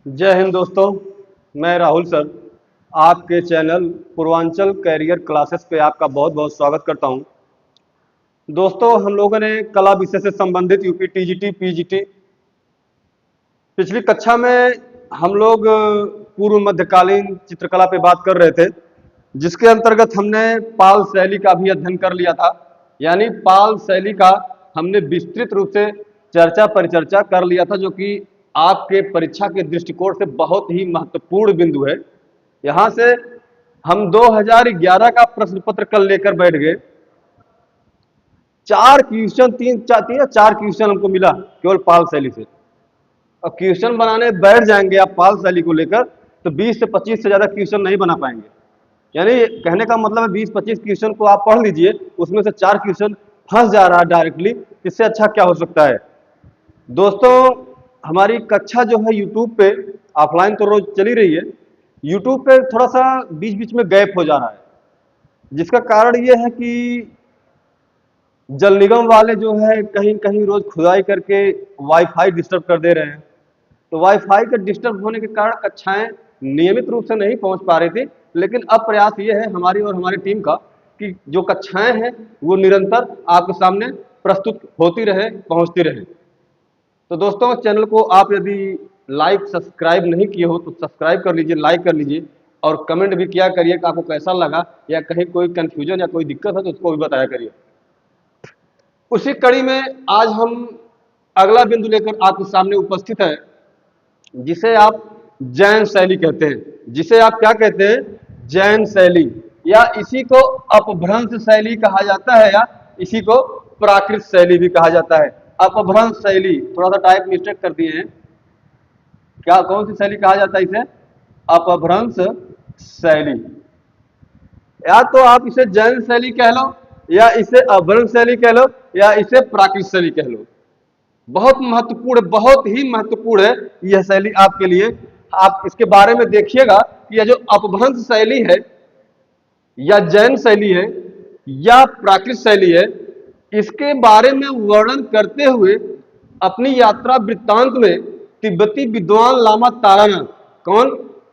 जय हिंद दोस्तों। मैं राहुल सर आपके चैनल पूर्वांचल कैरियर क्लासेस पे आपका बहुत बहुत स्वागत करता हूं। दोस्तों, हम लोगों ने कला विषय से संबंधित यूपी टीजीटी पीजीटी पिछली कक्षा में हम लोग पूर्व मध्यकालीन चित्रकला पे बात कर रहे थे, जिसके अंतर्गत हमने पाल शैली का भी अध्ययन कर लिया था। यानी पाल शैली का हमने विस्तृत रूप से चर्चा परिचर्चा कर लिया था, जो कि आपके परीक्षा के दृष्टिकोण से बहुत ही महत्वपूर्ण बिंदु है। यहाँ से हम 2011 का प्रश्न पत्र कल लेकर बैठ गए। चार क्वेश्चन हमको मिला केवल पाल शैली से। अब क्वेश्चन बनाने बैठ जाएंगे आप पाल शैली को लेकर तो 20 से 25 से ज्यादा क्वेश्चन नहीं बना पाएंगे। यानी कहने का मतलब है 20-25 क्वेश्चन को आप पढ़ लीजिए, उसमें से 4 क्वेश्चन फंस जा रहा है डायरेक्टली। इससे अच्छा क्या हो सकता है। दोस्तों, हमारी कक्षा जो है यूट्यूब पे ऑफलाइन तो रोज चली रही है, यूट्यूब पे थोड़ा सा बीच बीच में गैप हो जा रहा है, जिसका कारण ये है कि जल निगम वाले जो है कहीं कहीं रोज खुदाई करके वाईफाई डिस्टर्ब कर दे रहे हैं। तो वाईफाई के डिस्टर्ब होने के कारण कक्षाएं नियमित रूप से नहीं पहुंच पा रही थी। लेकिन अब प्रयास ये है हमारी और हमारी टीम का कि जो कक्षाएं हैं वो निरंतर आपके सामने प्रस्तुत होती रहे, पहुंचती रहे। तो दोस्तों, चैनल को आप यदि लाइक सब्सक्राइब नहीं किए हो तो सब्सक्राइब कर लीजिए, लाइक कर लीजिए और कमेंट भी किया करिए कि आपको कैसा लगा, या कहीं कोई कंफ्यूजन या कोई दिक्कत है तो उसको भी बताया करिए। उसी कड़ी में आज हम अगला बिंदु लेकर आपके सामने उपस्थित है, जिसे आप जैन शैली कहते हैं। जिसे आप क्या कहते हैं? जैन शैली, या इसी को अपभ्रंश शैली कहा जाता है, या इसी को प्राकृत शैली भी कहा जाता है। अपभ्रंश शैली, थोड़ा सा टाइप मिस्टेक कर दिए हैं। क्या, कौन सी शैली कहा जाता है इसे? अपभ्रंश शैली। या तो आप इसे जैन शैली कह लो, या इसे अपभ्रंश शैली कह लो, या इसे प्राकृत शैली कह लो। बहुत महत्वपूर्ण, बहुत ही महत्वपूर्ण है यह शैली आपके लिए। आप इसके बारे में देखिएगा कि यह जो अपभ्रंश शैली है, या जैन शैली है, या प्राकृत शैली है, इसके बारे में वर्णन करते हुए अपनी यात्रा वृत्तांत में तिब्बती विद्वान लामा तारानाथ, कौन?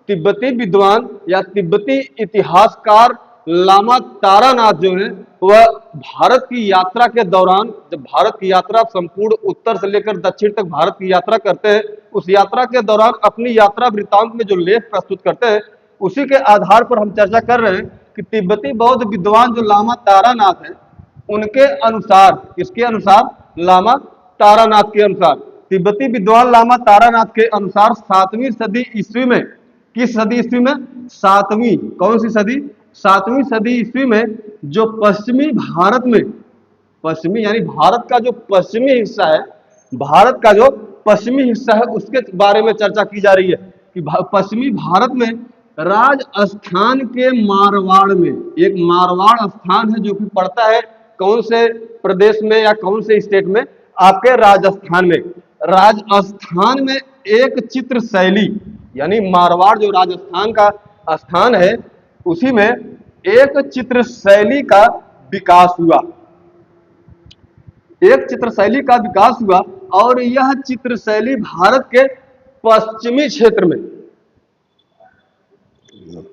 तिब्बती विद्वान या तिब्बती इतिहासकार लामा तारानाथ जो है, वह भारत की यात्रा के दौरान, जब भारत की यात्रा संपूर्ण उत्तर से लेकर दक्षिण तक भारत की यात्रा करते हैं, उस यात्रा के दौरान अपनी यात्रा वृत्तांत में जो लेख प्रस्तुत करते हैं, उसी के आधार पर हम चर्चा कर रहे हैं कि तिब्बती बौद्ध विद्वान जो लामा तारानाथ है, उनके अनुसार, किसके अनुसार? लामा तारानाथ के अनुसार, तिब्बती विद्वान लामा तारानाथ के अनुसार 7वीं सदी ईस्वी में, किस सदी ईस्वी में? 7वीं, कौन सी सदी? 7वीं सदी ईस्वी में जो पश्चिमी भारत में, पश्चिमी यानी भारत का जो पश्चिमी हिस्सा है, भारत का जो पश्चिमी हिस्सा है उसके बारे में चर्चा की जा रही है कि पश्चिमी भारत में राजस्थान के मारवाड़ में, एक मारवाड़ स्थान है जो कि पड़ता है कौन से प्रदेश में या कौन से स्टेट में? आपके राजस्थान में। राजस्थान में एक चित्र शैली, यानी मारवाड़ जो राजस्थान का स्थान है, उसी में एक चित्र शैली का विकास हुआ, एक चित्र शैली का विकास हुआ। और यह चित्र शैली भारत के पश्चिमी क्षेत्र में,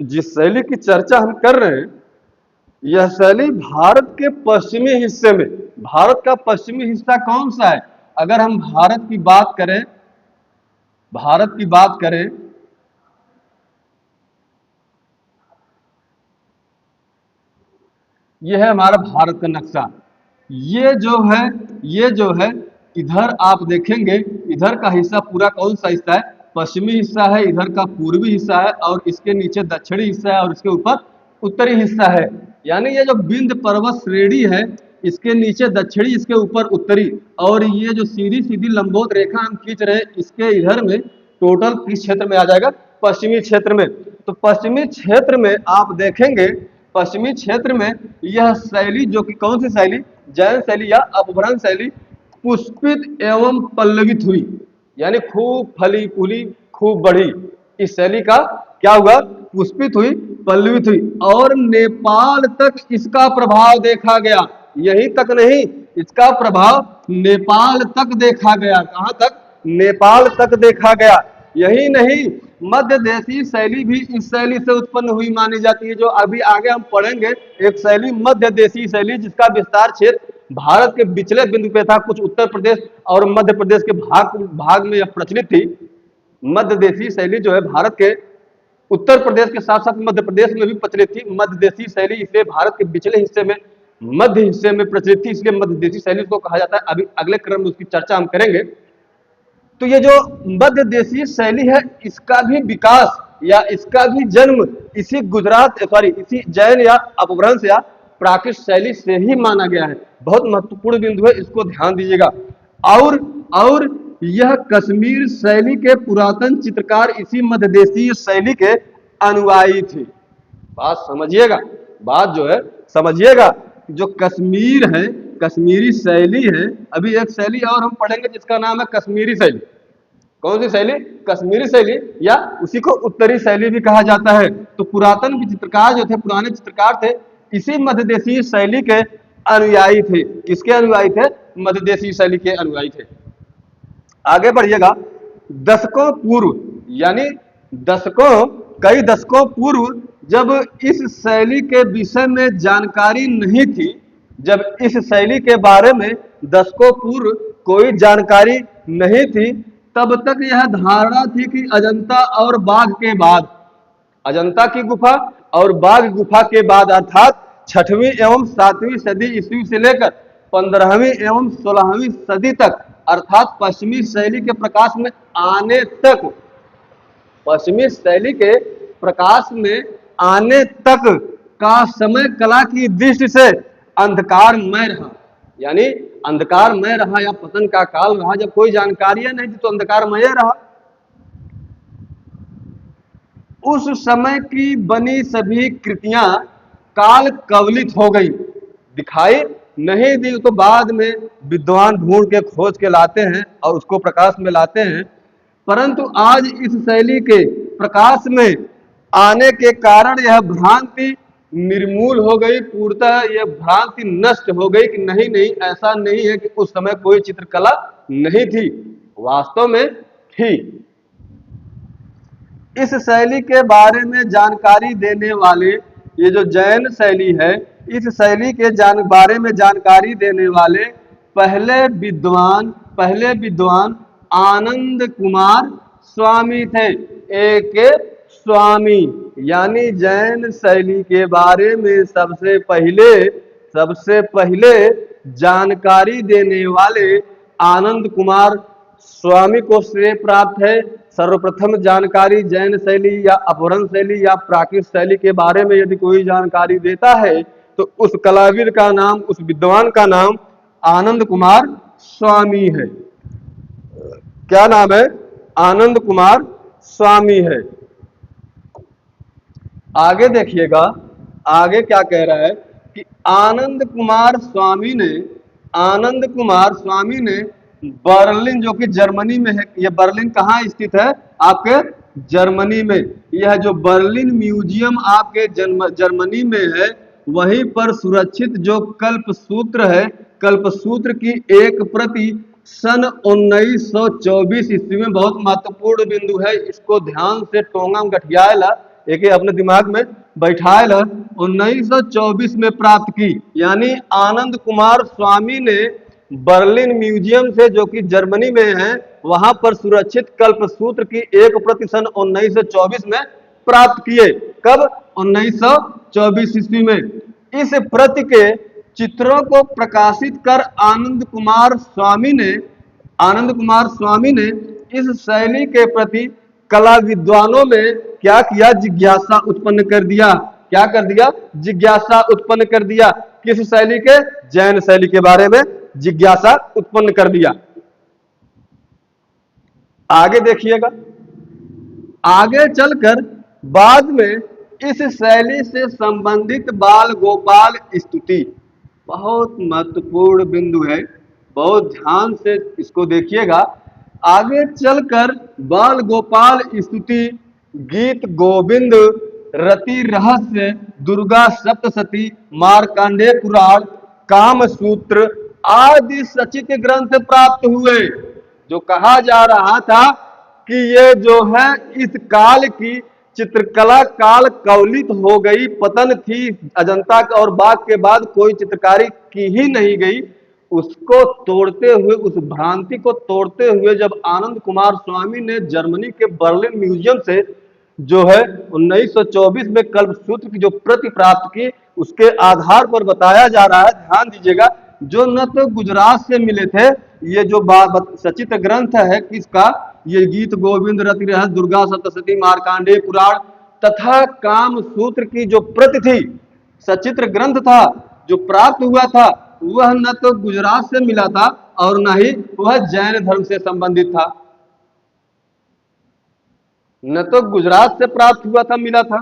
जिस शैली की चर्चा हम कर रहे हैं, यह शैली भारत के पश्चिमी हिस्से में, भारत का पश्चिमी हिस्सा कौन सा है? अगर हम भारत की बात करें, भारत की बात करें, यह है हमारा भारत का नक्शा। ये जो है इधर आप देखेंगे, इधर का हिस्सा पूरा कौन सा हिस्सा है? पश्चिमी हिस्सा है, इधर का पूर्वी हिस्सा है, और इसके नीचे दक्षिणी हिस्सा है, और इसके ऊपर उत्तरी हिस्सा है। यानी ये जो विंध्य पर्वत श्रेणी है, इसके नीचे दक्षिणी, इसके ऊपर उत्तरी, और ये जो सीधी सीधी लंबवत रेखा हम खींच रहे हैं, इसके इधर में टोटल किस क्षेत्र में आ जाएगा? पश्चिमी क्षेत्र में। तो पश्चिमी क्षेत्र में आप देखेंगे, पश्चिमी क्षेत्र में यह शैली जो कि कौन सी शैली? जैन शैली या अपभ्रंश शैली पुष्पित एवं पल्लवित हुई, यानी खूब फली फूली, खूब बढ़ी। इस शैली का क्या हुआ? पुष्पित हुई, पल्लवित हुई, और नेपाल तक इसका प्रभाव देखा गया। यहीं तक नहीं, इसका प्रभाव नेपाल तक देखा गया। कहां तक? नेपाल तक देखा गया। यही नहीं, मध्य देशी शैली भी इस शैली से उत्पन्न हुई मानी जाती है। जो अभी आगे हम पढ़ेंगे, एक शैली मध्य देशी शैली, जिसका विस्तार क्षेत्र भारत के बिचले बिंदु पे था, कुछ उत्तर प्रदेश और मध्य प्रदेश के भाग में यह प्रचलित थी। मध्य देशी शैली जो है भारत के उत्तर प्रदेश के साथ साथ मध्य प्रदेश में भी प्रचलित थी। मध्य देशी शैली इसे भारत के पिछले हिस्से में, मध्य हिस्से में प्रचलित थी, इसलिए मध्य देशी शैली को कहा जाता है। अभी अगले क्रम में उसकी चर्चा हम करेंगे। तो ये जो मध्य देशी शैली है, इसका भी विकास या इसका भी जन्म इसी इसी जैन या अपभ्रंश या प्राकृत शैली से ही माना गया है। बहुत महत्वपूर्ण बिंदु है, इसको ध्यान दीजिएगा। और यह कश्मीर शैली के पुरातन चित्रकार इसी मध्य देशीय शैली के अनुयायी थे। बात समझिएगा, बात जो है समझिएगा। जो कश्मीर है, कश्मीरी शैली है, अभी एक शैली और हम पढ़ेंगे जिसका नाम है कश्मीरी शैली। कौन सी शैली? कश्मीरी शैली, या उसी को उत्तरी शैली भी कहा जाता है। तो पुरातन चित्रकार जो थे, पुराने चित्रकार थे, इसी मध्य देशीय शैली के अनुयायी थे। किसके अनुयायी थे? मध्य देशीय शैली के अनुयायी थे। आगे बढ़िएगा। दशकों पूर्व, यानी कई दशकों पूर्व, जब इस शैली के विषय में जानकारी नहीं थी, जब इस शैली के बारे में दशकों पूर्व कोई जानकारी नहीं थी, तब तक यह धारणा थी कि अजंता और बाघ के बाद, अजंता की गुफा और बाघ गुफा के बाद, अर्थात 6वीं एवं 7वीं सदी ईस्वी से लेकर 15वीं एवं 16वीं सदी तक, अर्थात पश्चिमी शैली के प्रकाश में आने तक, पश्चिमी शैली के प्रकाश में आने तक का समय कला की दृष्टि से अंधकारमय रहा। यानी अंधकारमय रहा या पतन का काल रहा। जब कोई जानकारियां नहीं थी तो अंधकारमय रहा। उस समय की बनी सभी कृतियां काल कवलित हो गई, दिखाई नहीं दी। तो बाद में विद्वान ढूंढ के खोज के लाते हैं और उसको प्रकाश में लाते हैं। परंतु आज इस शैली के प्रकाश में आने के कारण यह भ्रांति निर्मूल हो गई, पूर्णतः यह भ्रांति नष्ट हो गई कि नहीं नहीं, ऐसा नहीं है कि उस समय कोई चित्रकला नहीं थी, वास्तव में थी। इस शैली के बारे में जानकारी देने वाले, ये जो जैन शैली है, इस शैली के बारे में जानकारी देने वाले पहले विद्वान आनंद कुमार स्वामी थे। एक स्वामी, यानी जैन शैली के बारे में सबसे पहले जानकारी देने वाले आनंद कुमार स्वामी को श्रेय प्राप्त है। सर्वप्रथम जानकारी जैन शैली या अपभ्रंश शैली या प्राकृत शैली के बारे में यदि कोई जानकारी देता है तो उस कलाविद का नाम, उस विद्वान का नाम आनंद कुमार स्वामी है। क्या नाम है? आनंद कुमार स्वामी है। आगे देखिएगा, आगे क्या कह रहा है कि आनंद कुमार स्वामी ने बर्लिन, जो कि जर्मनी में है, ये बर्लिन कहाँ स्थित है? आपके जर्मनी में। यह जो बर्लिन म्यूजियम आपके जर्मनी में है, वहीं पर सुरक्षित जो कल्पसूत्र है, कल्पसूत्र की एक प्रति सन 1924 ईस्वी में, बहुत महत्वपूर्ण बिंदु है, इसको ध्यान से टोंगा गठियाला, एक अपने दिमाग में बैठाए ला, 1924 में प्राप्त की। यानी आनंद कुमार स्वामी ने बर्लिन म्यूजियम से, जो कि जर्मनी में है, वहां पर सुरक्षित कल्पसूत्र की एक प्रति सन 1924 में प्राप्त किए। कब? 1924 ईस्वी में। इस प्रति के चित्रों को प्रकाशित कर आनंद कुमार स्वामी ने इस शैली के प्रति कला विद्वानों में क्या किया? जिज्ञासा उत्पन्न कर दिया। क्या कर दिया? जिज्ञासा उत्पन्न कर दिया। किस शैली के? जैन शैली के बारे में जिज्ञासा उत्पन्न कर दिया। आगे देखिएगा, आगे चलकर बाद में इस शैली से संबंधित बाल गोपाल स्तुति, बहुत महत्वपूर्ण बिंदु है, बहुत ध्यान से इसको देखिएगा। आगे चलकर बाल गोपाल स्तुति, गीत गोविंद, रति रहस्य, दुर्गा सप्तशती, मार्कंडेय पुराण, कामसूत्र आदि सचित ग्रंथ प्राप्त हुए। जो कहा जा रहा था कि ये जो है इस काल की चित्रकला काल कवलित हो गई, पतन थी अजंता का और बाघ के बाद कोई चित्रकारी की ही नहीं गई। उसको तोड़ते हुए, उस भ्रांति को तोड़ते हुए जब आनंद कुमार स्वामी ने जर्मनी के बर्लिन म्यूजियम से जो है 1924 में कल्पसूत्र की जो प्रति प्राप्त की, उसके आधार पर बताया जा रहा है, ध्यान दीजिएगा, जो न तो गुजरात से मिले थे, ये जो सचित्र ग्रंथ है किसका, ये गीत गोविंद रति रहस्य दुर्गा सप्तशती मार्कांडेय पुराण तथा काम सूत्र की जो प्रति थी, सचित्र ग्रंथ था जो प्राप्त हुआ था, वह न तो गुजरात से मिला था और न ही वह जैन धर्म से संबंधित था। न तो गुजरात से प्राप्त हुआ था, मिला था,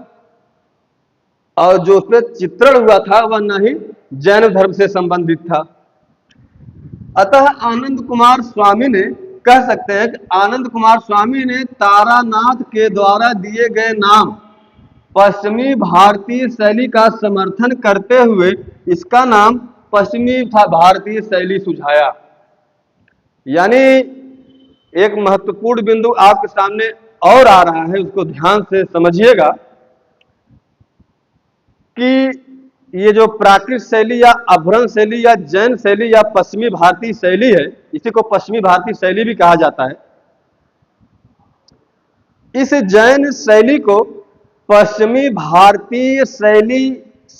और जो उसमें चित्रण हुआ था वह न ही जैन धर्म से संबंधित था। अतः आनंद कुमार स्वामी ने, कह सकते हैं कि आनंद कुमार स्वामी ने तारानाथ के द्वारा दिए गए नाम पश्चिमी भारतीय शैली का समर्थन करते हुए इसका नाम पश्चिमी भारतीय शैली सुझाया। यानी एक महत्वपूर्ण बिंदु आपके सामने और आ रहा है, उसको ध्यान से समझिएगा कि ये जो प्राकृत शैली या अभ्रंश शैली या जैन शैली या पश्चिमी भारतीय शैली है, इसी को पश्चिमी भारतीय शैली भी कहा जाता है। इस जैन शैली को पश्चिमी भारतीय शैली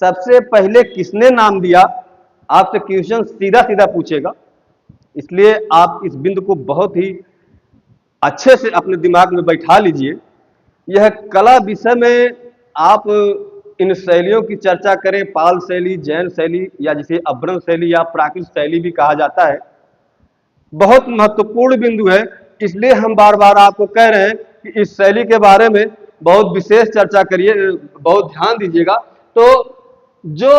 सबसे पहले किसने नाम दिया? आपसे क्वेश्चन सीधा सीधा पूछेगा, इसलिए आप इस बिंदु को बहुत ही अच्छे से अपने दिमाग में बैठा लीजिए। यह कला विषय में आप इन शैलियों की चर्चा करें, पाल शैली, जैन शैली या जिसे अभ्रंश शैली या प्राकृत शैली भी कहा जाता है, बहुत महत्वपूर्ण बिंदु है। इसलिए हम बार बार आपको कह रहे हैं कि इस शैली के बारे में बहुत विशेष चर्चा करिए, बहुत ध्यान दीजिएगा। तो जो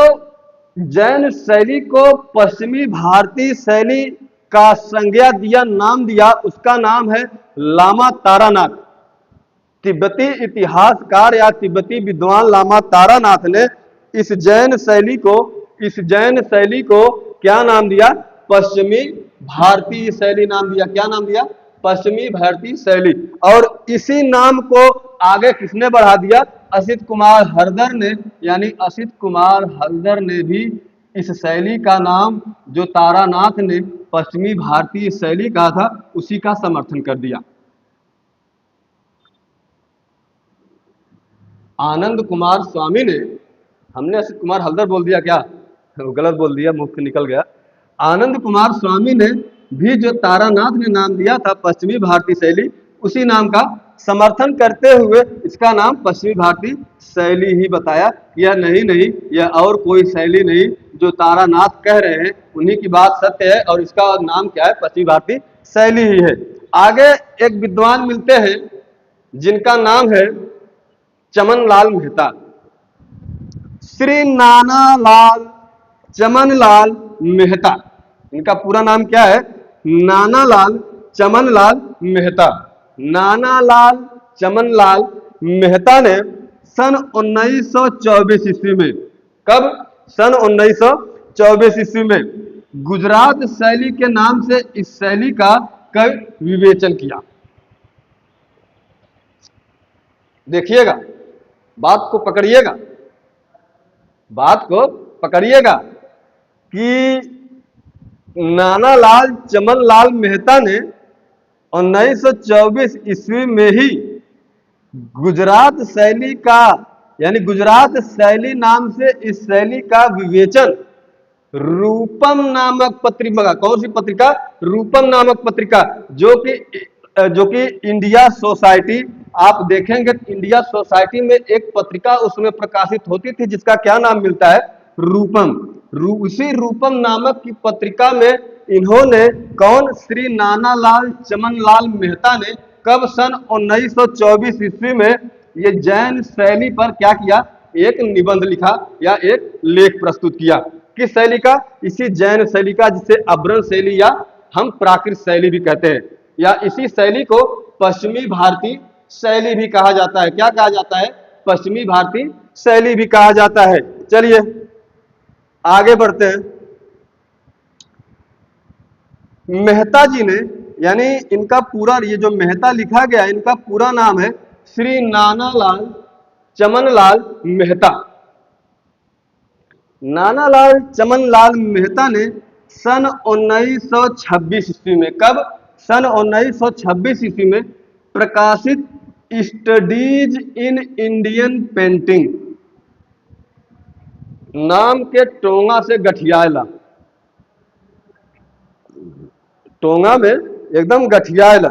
जैन शैली को पश्चिमी भारतीय शैली का संज्ञा दिया, नाम दिया, उसका नाम है लामा तारानाथ। तिब्बती इतिहासकार या तिब्बती विद्वान लामा तारानाथ ने इस जैन शैली को क्या नाम दिया? पश्चिमी भारतीय शैली नाम दिया। क्या नाम दिया? पश्चिमी भारतीय शैली। और इसी नाम को आगे किसने बढ़ा दिया? असित कुमार हरदर ने। यानी असित कुमार हरदर ने भी इस शैली का नाम जो तारानाथ ने पश्चिमी भारतीय शैली कहा था, उसी का समर्थन कर दिया। आनंद कुमार स्वामी ने, हमने असित कुमार हरदर बोल दिया क्या? गलत बोल दिया, मुख से निकल गया। आनंद कुमार स्वामी ने भी जो तारानाथ ने नाम दिया था पश्चिमी भारतीय शैली, उसी नाम का समर्थन करते हुए इसका नाम पश्चिमी भारतीय शैली ही बताया। यह नहीं, यह और कोई शैली नहीं, जो तारानाथ कह रहे हैं उन्हीं की बात सत्य है और इसका नाम क्या है? पश्चिमी भारतीय शैली ही है। आगे एक विद्वान मिलते हैं जिनका नाम है चमनलाल मेहता। श्री नानालाल चमनलाल मेहता, इनका पूरा नाम क्या है? नानालाल चमनलाल मेहता। नानालाल चमनलाल मेहता ने सन 1924 ईस्वी में, कब? सन 1924 ईस्वी में गुजरात शैली के नाम से इस शैली का कई विवेचन किया। देखिएगा, बात को पकड़िएगा कि नानालाल चमनलाल मेहता ने 1924 ईस्वी में ही गुजरात शैली का, यानी गुजरात शैली नाम से इस शैली का विवेचन रूपम नामक पत्रिका, कौन सी पत्रिका? रूपम नामक पत्रिका, जो कि इंडिया सोसाइटी, आप देखेंगे इंडिया सोसाइटी में एक पत्रिका उसमें प्रकाशित होती थी जिसका क्या नाम मिलता है? रूपम। उसी रूपम नामक की पत्रिका में इन्होंने, कौन? श्री नानालाल चमनलाल मेहता ने कब? सन 1924 ईस्वी में ये जैन शैली पर क्या किया? एक निबंध लिखा या एक लेख प्रस्तुत किया। किस शैली का? इसी जैन शैली का, जिसे अभ्रंश शैली या हम प्राकृत शैली भी कहते हैं, या इसी शैली को पश्चिमी भारतीय शैली भी कहा जाता है। क्या कहा जाता है? पश्चिमी भारतीय शैली भी कहा जाता है। चलिए आगे बढ़ते हैं। मेहता जी ने, यानी इनका पूरा ये जो मेहता लिखा गया इनका पूरा नाम है श्री नानालाल चमनलाल मेहता। नानालाल चमनलाल मेहता ने सन 1926 ईस्वी में, कब, सन 1926 ईस्वी में प्रकाशित स्टडीज इन इंडियन पेंटिंग नाम के टोंगा से गठियाला, टोंगा में एकदम गठियाला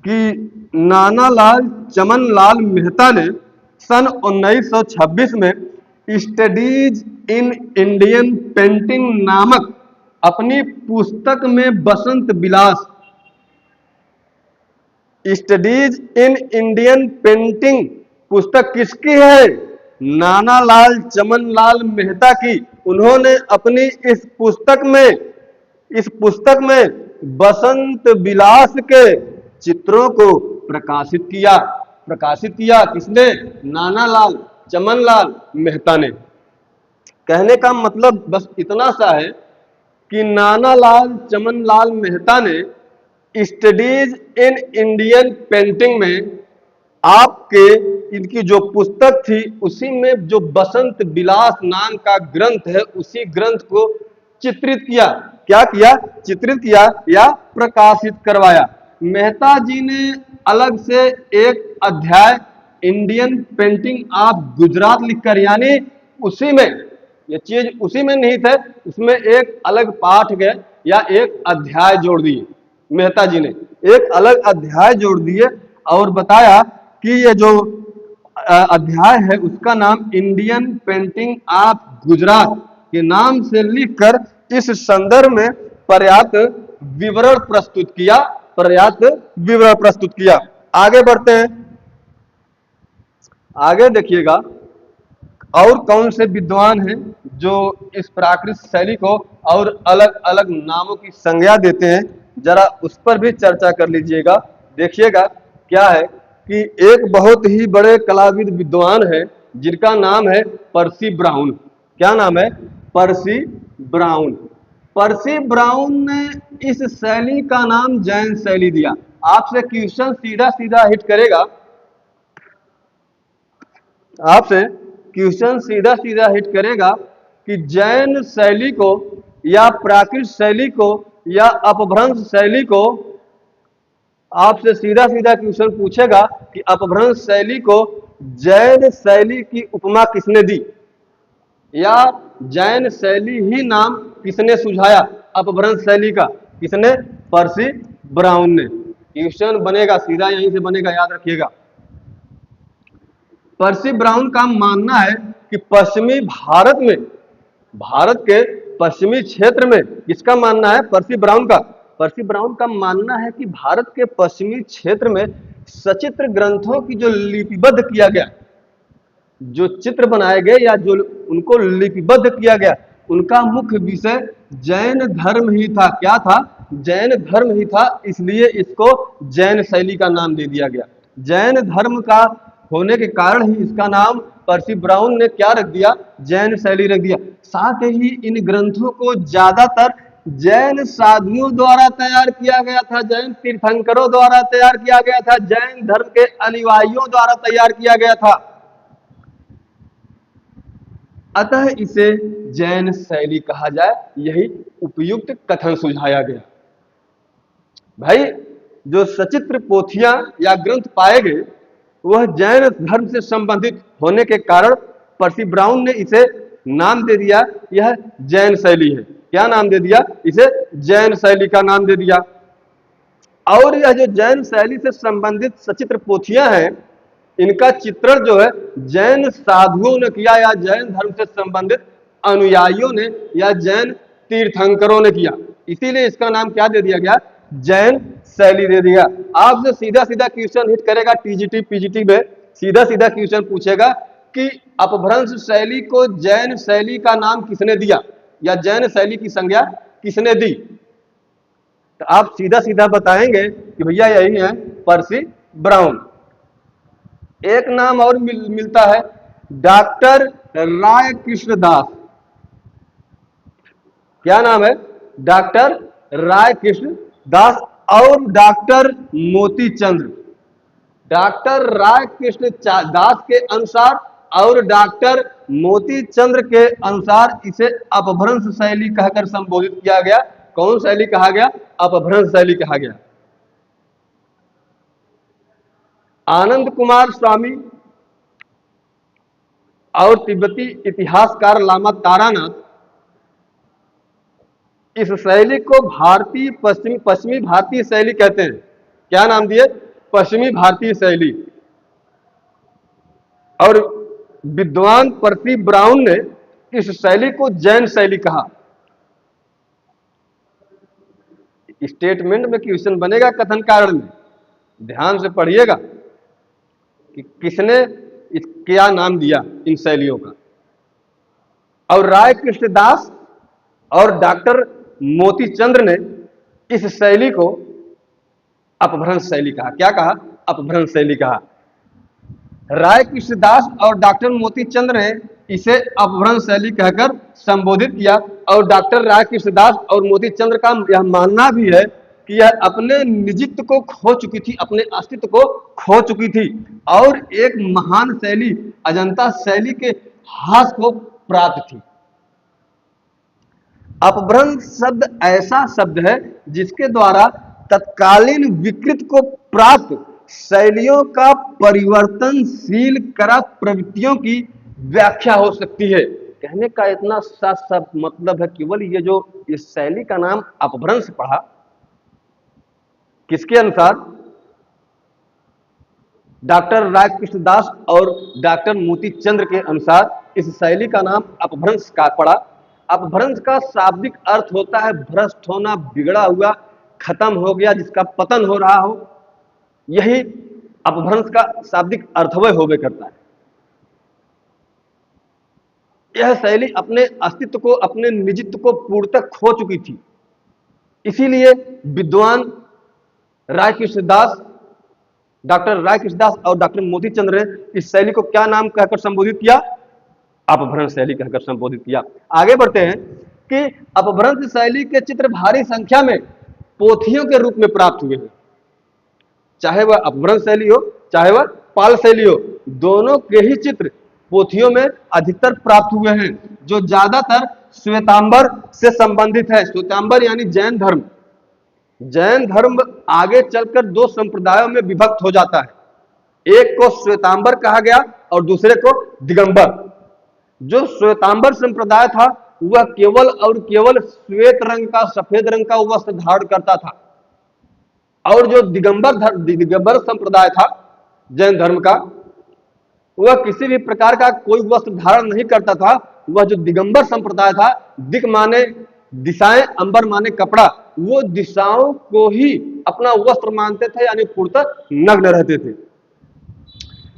कि नानालाल चमनलाल मेहता ने सन 1926 में स्टडीज इन इंडियन पेंटिंग नामक अपनी पुस्तक में बसंत विलास, स्टडीज इन इंडियन पेंटिंग पुस्तक किसकी है? नानालाल चमनलाल मेहता की। उन्होंने अपनी इस पुस्तक में बसंत विलास के चित्रों को प्रकाशित किया किसने? नानालाल चमनलाल मेहता ने। कहने का मतलब बस इतना सा है कि नानालाल चमनलाल मेहता ने स्टडीज इन इंडियन पेंटिंग में आपके इनकी जो पुस्तक थी उसी में जो बसंत विलास नाम का ग्रंथ है उसी ग्रंथ को चित्रित किया। क्या किया? चित्रित किया या प्रकाशित करवाया। मेहता जी ने अलग से एक अध्याय इंडियन पेंटिंग ऑफ गुजरात लिखकर, यानी उसी में ये चीज उसी में निहित है, उसमें एक अलग पाठ गए या एक अध्याय जोड़ दिए। मेहता जी ने एक अलग अध्याय जोड़ दिए और बताया कि ये जो अध्याय है उसका नाम इंडियन पेंटिंग ऑफ गुजरात के नाम से लिखकर इस संदर्भ में पर्याप्त विवरण प्रस्तुत किया। आगे बढ़ते हैं, आगे देखिएगा और कौन से विद्वान हैं जो इस प्राकृत शैली को और अलग अलग नामों की संज्ञा देते हैं, जरा उस पर भी चर्चा कर लीजिएगा। देखिएगा क्या है कि एक बहुत ही बड़े कलाविद विद्वान है जिनका नाम है पर्सी ब्राउन। क्या नाम है? पर्सी ब्राउन। पर्सी ब्राउन ने इस शैली का नाम जैन शैली दिया। आपसे क्वेश्चन सीधा सीधा हिट करेगा, आपसे क्वेश्चन सीधा सीधा हिट करेगा कि जैन शैली को या प्राकृत शैली को या अपभ्रंश शैली को, आपसे सीधा सीधा क्वेश्चन पूछेगा कि अपभ्रंश शैली को जैन शैली की उपमा किसने दी, या जैन शैली ही नाम किसने सुझाया अपभ्रंश शैली का? किसने? पर्सी ब्राउन ने। क्वेश्चन बनेगा सीधा यहीं से बनेगा, याद रखिएगा। पर्सी ब्राउन का मानना है कि पश्चिमी भारत में, भारत के पश्चिमी क्षेत्र में, किसका मानना है? पर्सी ब्राउन का। पर्सी ब्राउन का मानना है कि भारत के पश्चिमी क्षेत्र में सचित्र ग्रंथों की जो लिपिबद्ध किया गया, जो चित्र बनाए गए या जो उनको लिपिबद्ध किया गया, उनका मुख्य विषय जैन धर्म ही था। क्या था? जैन धर्म ही था, इसलिए इसको जैन शैली का नाम दे दिया गया। जैन धर्म का होने के कारण ही इसका नाम पर्सी ब्राउन ने क्या रख दिया? जैन शैली रख दिया। साथ ही इन ग्रंथों को ज्यादातर जैन साधुओं द्वारा तैयार किया गया था, जैन तीर्थंकरों द्वारा तैयार किया गया था, जैन धर्म के अनुयायियों द्वारा तैयार किया गया था। अतः इसे जैन शैली कहा जाए, यही उपयुक्त कथन सुझाया गया। भाई जो सचित्र पोथियां या ग्रंथ पाए गए वह जैन धर्म से संबंधित होने के कारण पर्सी ब्राउन ने इसे नाम दे दिया, यह जैन शैली है। क्या नाम दे दिया? इसे जैन शैली का नाम दे दिया। और यह जो जैन शैली से संबंधित सचित्र पोथियां हैं, इनका चित्रण जो है जैन साधुओं ने किया या जैन धर्म से संबंधित अनुयायियों ने या जैन तीर्थंकरों ने किया, इसीलिए इसका नाम क्या दे दिया गया? जैन शैली दे दिया। आपसे सीधा सीधा क्वेश्चन हिट करेगा टीजीटी पीजीटी में, सीधा सीधा क्वेश्चन पूछेगा कि अपभ्रंश शैली को जैन शैली का नाम किसने दिया या जैन शैली की संज्ञा किसने दी? तो आप सीधा सीधा बताएंगे कि भैया यही है पर्सी ब्राउन। एक नाम और मिलता है, डॉक्टर राय कृष्ण दास। क्या नाम है? डॉक्टर राय कृष्ण दास और डॉक्टर मोती चंद्र, डॉक्टर राय कृष्ण दास के अनुसार और डॉक्टर मोती चंद्र के अनुसार इसे अपभ्रंश शैली कहकर संबोधित किया गया। कौन शैली कहा गया? अपभ्रंश शैली कहा गया। आनंद कुमार स्वामी और तिब्बती इतिहासकार लामा तारानाथ इस शैली को भारतीय पश्चिमी भारतीय शैली कहते हैं। क्या नाम दिए? पश्चिमी भारतीय शैली। और विद्वान पर्सी ब्राउन ने इस शैली को जैन शैली कहा। स्टेटमेंट में क्वेश्चन बनेगा कथन कारण में, ध्यान से पढ़िएगा कि किसने क्या नाम दिया इन शैलियों का। और राय कृष्णदास और डॉक्टर मोती चंद्र ने इस शैली को अपभ्रंश शैली कहा। क्या कहा? अपभ्रंश शैली कहा। राय कृष्णदास और डॉक्टर मोती चंद्र ने इसे अपभ्रंश शैली कहकर संबोधित किया। और डॉक्टर राय कृष्णदास और मोती चंद्र का यह मानना भी है कि यह अपने निजित्व को खो चुकी थी, अपने अस्तित्व को खो चुकी थी और एक महान शैली अजंता शैली के हास को प्राप्त थी। अपभ्रंश शब्द ऐसा शब्द है जिसके द्वारा तत्कालीन विकृत को प्राप्त शैलियों का परिवर्तनशील करा प्रवृत्तियों की व्याख्या हो सकती है। कहने का इतना सा सब मतलब है, केवल ये जो इस शैली का नाम अपभ्रंश पढ़ा, किसके अनुसार? डॉक्टर राय कृष्णदास और डॉक्टर मोती चंद्र के अनुसार इस शैली का नाम अपभ्रंश का पड़ा। अपभ्रंश का शाब्दिक अर्थ होता है भ्रष्ट होना, बिगड़ा हुआ, खत्म हो गया, जिसका पतन हो रहा हो। यही अपभ्रंश का शाब्दिक अर्थवय होवे करता है। यह शैली अपने अस्तित्व को, अपने निजित्व को पूर्णतः खो चुकी थी। इसीलिए विद्वान राय कृष्णदास, डॉक्टर राय कृष्णदास और डॉक्टर मोती चंद्र ने इस शैली को क्या नाम कहकर संबोधित किया? अपभ्रंश शैली कहकर संबोधित किया। आगे बढ़ते हैं कि अपभ्रंश शैली के चित्र भारी संख्या में पोथियों के रूप में प्राप्त हुए हैं। चाहे वह अपभ्रंश शैली हो, चाहे वह पाल शैली हो, दोनों के ही चित्र पोथियों में अधिकतर प्राप्त हुए हैं, जो ज्यादातर श्वेतांबर से संबंधित है। श्वेतांबर यानी जैन धर्म। जैन धर्म आगे चलकर दो संप्रदायों में विभक्त हो जाता है। एक को श्वेतांबर कहा गया और दूसरे को दिगंबर। जो श्वेतांबर संप्रदाय था वह केवल और केवल श्वेत रंग का, सफेद रंग का वस्त्र धारण करता था। और जो दिगंबर संप्रदाय था जैन धर्म का, वह किसी भी प्रकार का कोई वस्त्र धारण नहीं करता था। वह जो दिगंबर संप्रदाय था, दिक माने दिशाएं, अंबर माने कपड़ा, वो दिशाओं को ही अपना वस्त्र मानते थे, यानी पूर्णतः नग्न रहते थे।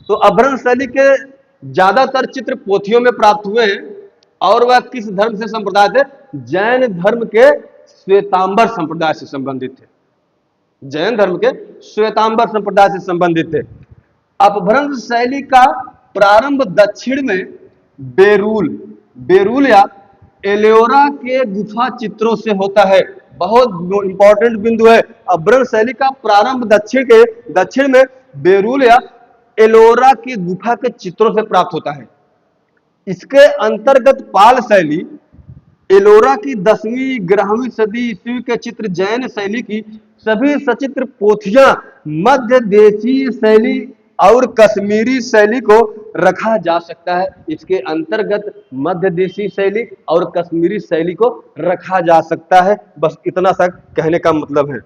तो अपभ्रंश शैली के ज्यादातर चित्र पोथियों में प्राप्त हुए हैं। और वह किस धर्म से संप्रदाय थे? जैन धर्म के श्वेतांबर संप्रदाय से संबंधित थे। जैन धर्म के श्वेतांबर संप्रदाय से संबंधित थे। अपभ्रंश शैली का प्रारंभ दक्षिण में बेरूल या एलोरा के गुफा चित्रों से होता है। बहुत इंपॉर्टेंट बिंदु है। अपभ्रंश शैली का प्रारंभ दक्षिण में बेरूल या एलोरा की गुफा के चित्रों से प्राप्त होता है। इसके अंतर्गत पाल शैली, एलोरा की 10वीं 11वीं सदी ईस्वी के चित्र, जैन शैली की सभी सचित्र पोथियां मध्य देशीय शैली और कश्मीरी शैली को रखा जा सकता है। इसके अंतर्गत मध्य देशीय शैली और कश्मीरी शैली को रखा जा सकता है। बस इतना सा कहने का मतलब है।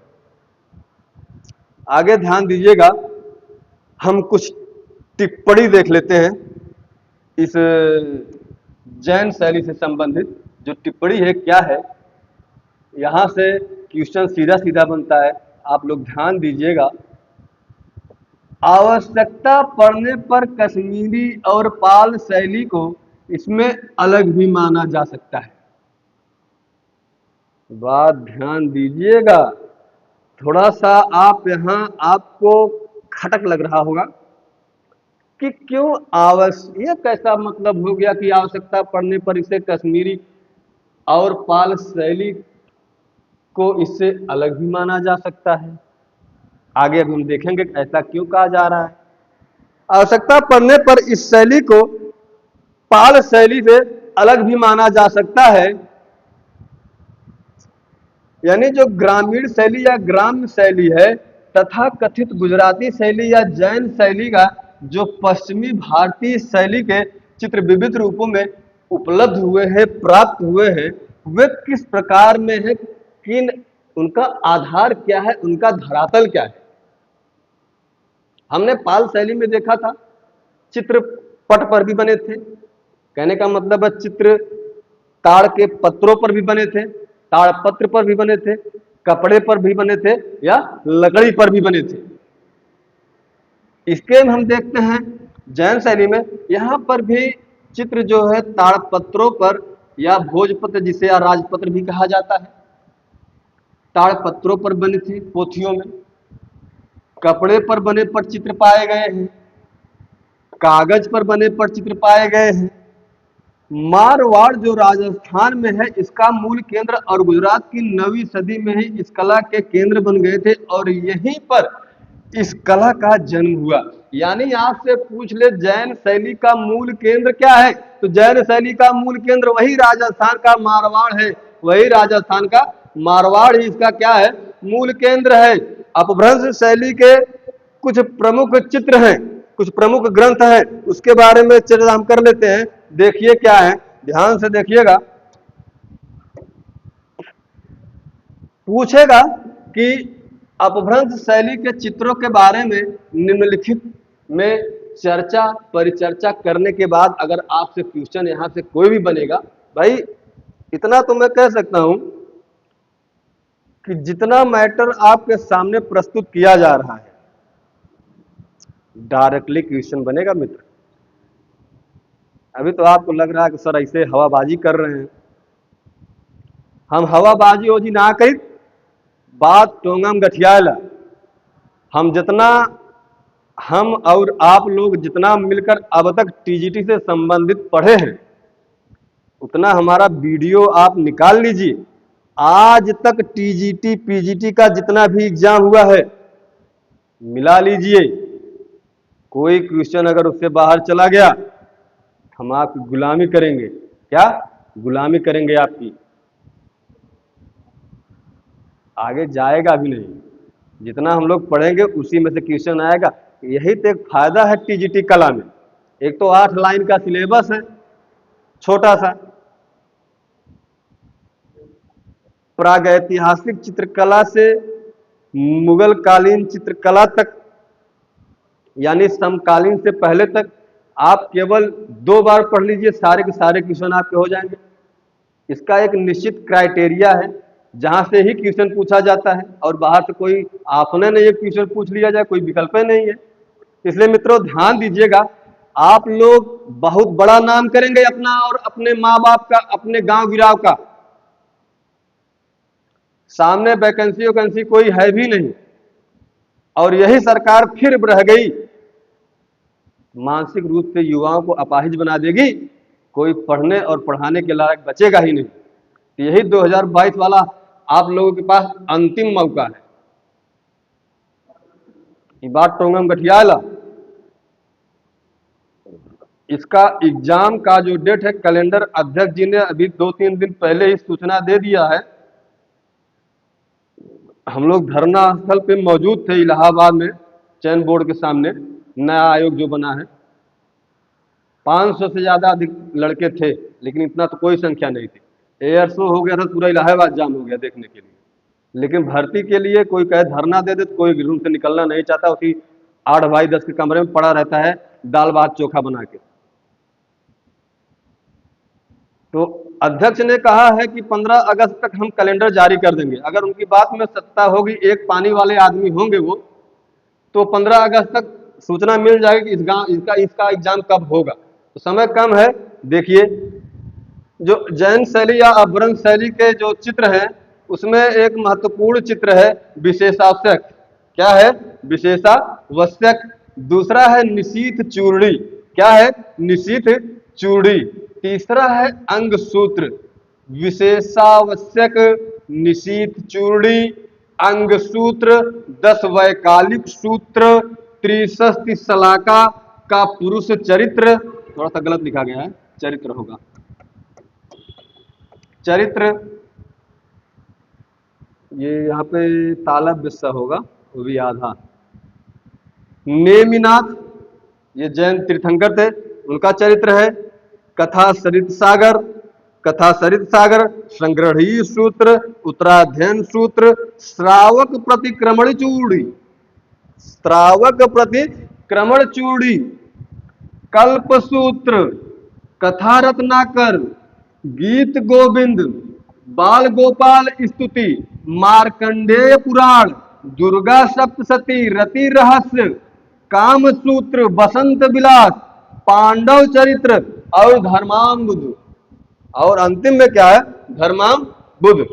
आगे ध्यान दीजिएगा, हम कुछ टिप्पणी देख लेते हैं इस जैन शैली से संबंधित। जो टिप्पणी है क्या है, यहां से क्वेश्चन सीधा सीधा बनता है। आप लोग ध्यान दीजिएगा। आवश्यकता पड़ने पर कश्मीरी और पाल शैली को इसमें अलग भी माना जा सकता है। बात ध्यान दीजिएगा। थोड़ा सा आप यहां आपको खटक लग रहा होगा कि क्यों आवश्यक, कैसा मतलब हो गया कि आवश्यकता पड़ने पर इसे कश्मीरी और पाल शैली को इससे अलग भी माना जा सकता है। आगे अभी हम देखेंगे कि ऐसा क्यों कहा जा रहा है। आवश्यकता पड़ने पर इस शैली को पाल शैली से अलग भी माना जा सकता है। यानी जो ग्रामीण शैली या ग्राम्य शैली है तथा कथित गुजराती शैली या जैन शैली का जो पश्चिमी भारतीय शैली के चित्र विविध रूपों में उपलब्ध हुए हैं, प्राप्त हुए हैं, वे किस प्रकार में है, किन उनका आधार क्या है, उनका धरातल क्या है। हमने पाल शैली में देखा था चित्र पट पर भी बने थे, कहने का मतलब है चित्र ताड़ के पत्रों पर भी बने थे, ताड़पत्र पर भी बने थे, कपड़े पर भी बने थे या लकड़ी पर भी बने थे। इसके हम देखते हैं जैन शैली में यहाँ पर भी चित्र जो है ताड़पत्रों पर या भोजपत्र जिसे या राजपत्र भी कहा जाता है, ताड़पत्रों पर बने थे पोथियों में, कपड़े पर बने पर चित्र पाए गए हैं, कागज पर बने पर चित्र पाए गए हैं। मारवाड़ जो राजस्थान में है इसका मूल केंद्र और गुजरात की 9वीं सदी में ही इस कला के केंद्र बन गए थे और यहीं पर इस कला का जन्म हुआ। यानी आपसे पूछ ले जैन शैली का मूल केंद्र क्या है, तो जैन शैली का मूल केंद्र वही राजस्थान का मारवाड़ है, वही राजस्थान का मारवाड़ ही इसका क्या है, मूल केंद्र है। अपभ्रंश शैली के कुछ प्रमुख चित्र हैं, कुछ प्रमुख ग्रंथ हैं, उसके बारे में चर्चा हम कर लेते हैं। देखिए क्या है, ध्यान से देखिएगा। पूछेगा कि अपभ्रंश शैली के चित्रों के बारे में निम्नलिखित में चर्चा परिचर्चा करने के बाद अगर आपसे क्वेश्चन यहां से कोई भी बनेगा, भाई इतना तो मैं कह सकता हूं कि जितना मैटर आपके सामने प्रस्तुत किया जा रहा है डायरेक्टली क्वेश्चन बनेगा मित्र। अभी तो आपको लग रहा है कि सर ऐसे हवाबाजी कर रहे हैं, हम हवाबाजी हो जी ना करी, बात टोंगम गठियाला। हम और आप लोग जितना मिलकर अब तक टीजीटी से संबंधित पढ़े हैं उतना हमारा वीडियो आप निकाल लीजिए। आज तक टीजीटी पीजीटी का जितना भी एग्जाम हुआ है मिला लीजिए, कोई क्वेश्चन अगर उससे बाहर चला गया हम आपकी गुलामी करेंगे। क्या गुलामी करेंगे आपकी, आगे जाएगा भी नहीं। जितना हम लोग पढ़ेंगे उसी में से क्वेश्चन आएगा। यही तो एक फायदा है टीजीटी कला में। एक तो 8 लाइन का सिलेबस है छोटा सा, प्रागैतिहासिक चित्रकला से मुगल कालीन चित्रकला तक यानी समकालीन से पहले तक आप केवल 2 बार पढ़ लीजिए, सारे के सारे क्वेश्चन आपके हो जाएंगे। इसका एक निश्चित क्राइटेरिया है जहां से ही क्वेश्चन पूछा जाता है और बाहर से कोई आपने नहीं एक क्वेश्चन पूछ लिया जाए, कोई विकल्प नहीं है। इसलिए मित्रों ध्यान दीजिएगा, आप लोग बहुत बड़ा नाम करेंगे अपना और अपने माँ बाप का, अपने गांव गिराव का। सामने वैकेंसी कोई है भी नहीं और यही सरकार फिर रह गई, मानसिक रूप से युवाओं को अपाहिज बना देगी, कोई पढ़ने और पढ़ाने के लायक बचेगा ही नहीं। तो यही 2022 वाला आप लोगों के पास अंतिम मौका है। ये बात टोंगम गठियाला, इसका एग्जाम का जो डेट है कैलेंडर अध्यक्ष जी ने अभी 2-3 दिन पहले ही सूचना दे दिया है। हम लोग धरना स्थल पे मौजूद थे इलाहाबाद में, चयन बोर्ड के सामने, नया आयोग जो बना है। 500 से ज्यादा अधिक लड़के थे, लेकिन इतना तो कोई संख्या नहीं थी। एयर शो हो गया था, पूरा इलाहाबाद जाम हो गया देखने के लिए। लेकिन भर्ती के लिए कोई कहे धरना दे दे तो कोई रूम से निकलना नहीं चाहता, उसी 8x10 के कमरे में पड़ा रहता है दाल भात चोखा बना के। तो अध्यक्ष ने कहा है कि 15 अगस्त तक हम कैलेंडर जारी कर देंगे। अगर उनकी बात में सत्ता होगी, एक पानी वाले आदमी होंगे वो, तो 15 अगस्त तक सूचना मिल जाएगी कि इसका एग्जाम कब होगा। तो समय कम है। देखिए जो जैन शैली या अपभ्रंश शैली के जो चित्र हैं उसमें एक महत्वपूर्ण चित्र है विशेषावश्यक। क्या है? विशेषावश्यक। दूसरा है निशीथ चूर्णी। क्या है? निशीथ चूड़ी। तीसरा है अंग सूत्र। विशेषावश्यक, निशीथ चूड़ी, अंग सूत्र, 10 वैकालिक सूत्र, त्रिशस्ति शलाका का पुरुष चरित्र, थोड़ा सा गलत लिखा गया है, चरित्र होगा, चरित्र, ये यहाँ पे तालब बिस्सा होगा, वो भी याद। हाँ, नेमिनाथ, ये जैन तीर्थंकर थे, उनका चरित्र है। कथा सरित सागर, कथा सरित सागर, संग्रही सूत्र, उत्तराध्ययन सूत्र, श्रावक प्रतिक्रमण चूड़ी, श्रावक प्रतिक्रमण चूड़ी, कल्प सूत्र, कथा रत्नाकर, गीत गोविंद, बाल गोपाल स्तुति, मार्कंडेय पुराण, दुर्गा सप्तशती, रति रहस्य, काम सूत्र, बसंत विलास, पांडव चरित्र और धर्माम बुद्ध। और अंतिम में क्या है? धर्माम बुद्ध।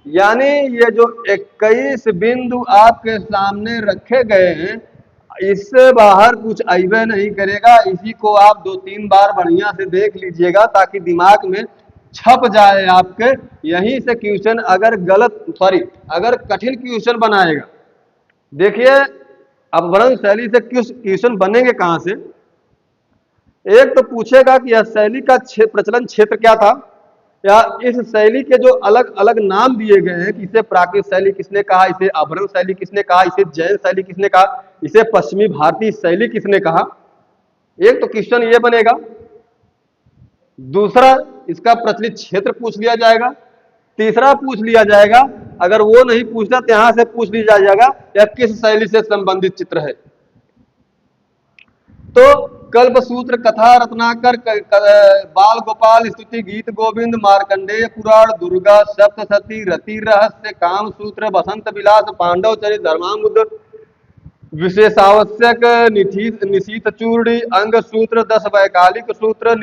यानी ये जो 21 बिंदु आपके सामने रखे गए हैं, इससे बाहर कुछ अइबे नहीं करेगा। इसी को आप 2-3 बार बढ़िया से देख लीजिएगा ताकि दिमाग में छप जाए आपके। यहीं से क्वेश्चन अगर अगर कठिन क्वेश्चन बनाएगा, देखिए अपभ्रंश शैली से क्वेश्चन बनेंगे कहां से? एक तो पूछेगा कि यह शैली का प्रचलन क्षेत्र क्या था, या इस शैली के जो अलग अलग नाम दिए गए हैं कि इसे प्राकृत शैली किसने कहा, इसे अपभ्रंश शैली किसने कहा, इसे जैन शैली किसने कहा, इसे पश्चिमी भारतीय शैली किसने कहा। एक तो क्वेश्चन ये बनेगा। दूसरा, इसका प्रचलित क्षेत्र पूछ लिया जाएगा। तीसरा पूछ लिया जाएगा, अगर वो नहीं पूछता तो यहां से पूछ लिया जाएगा या किस शैली से संबंधित चित्र है। तो कल्प सूत्र, कथा रत्नाकर, बाल गोपाल स्तुति, गीत गोविंद, मार्कंडेय पुराण, दुर्गा सप्तशती, रति रहस्य, काम सूत्र, बसंत विलास, पांडव चरित्र, धर्मामुद्र, विशेषावश्यक, निशीथ चूड़ी, अंग सूत्र, 10 वैकालिक सूत्र,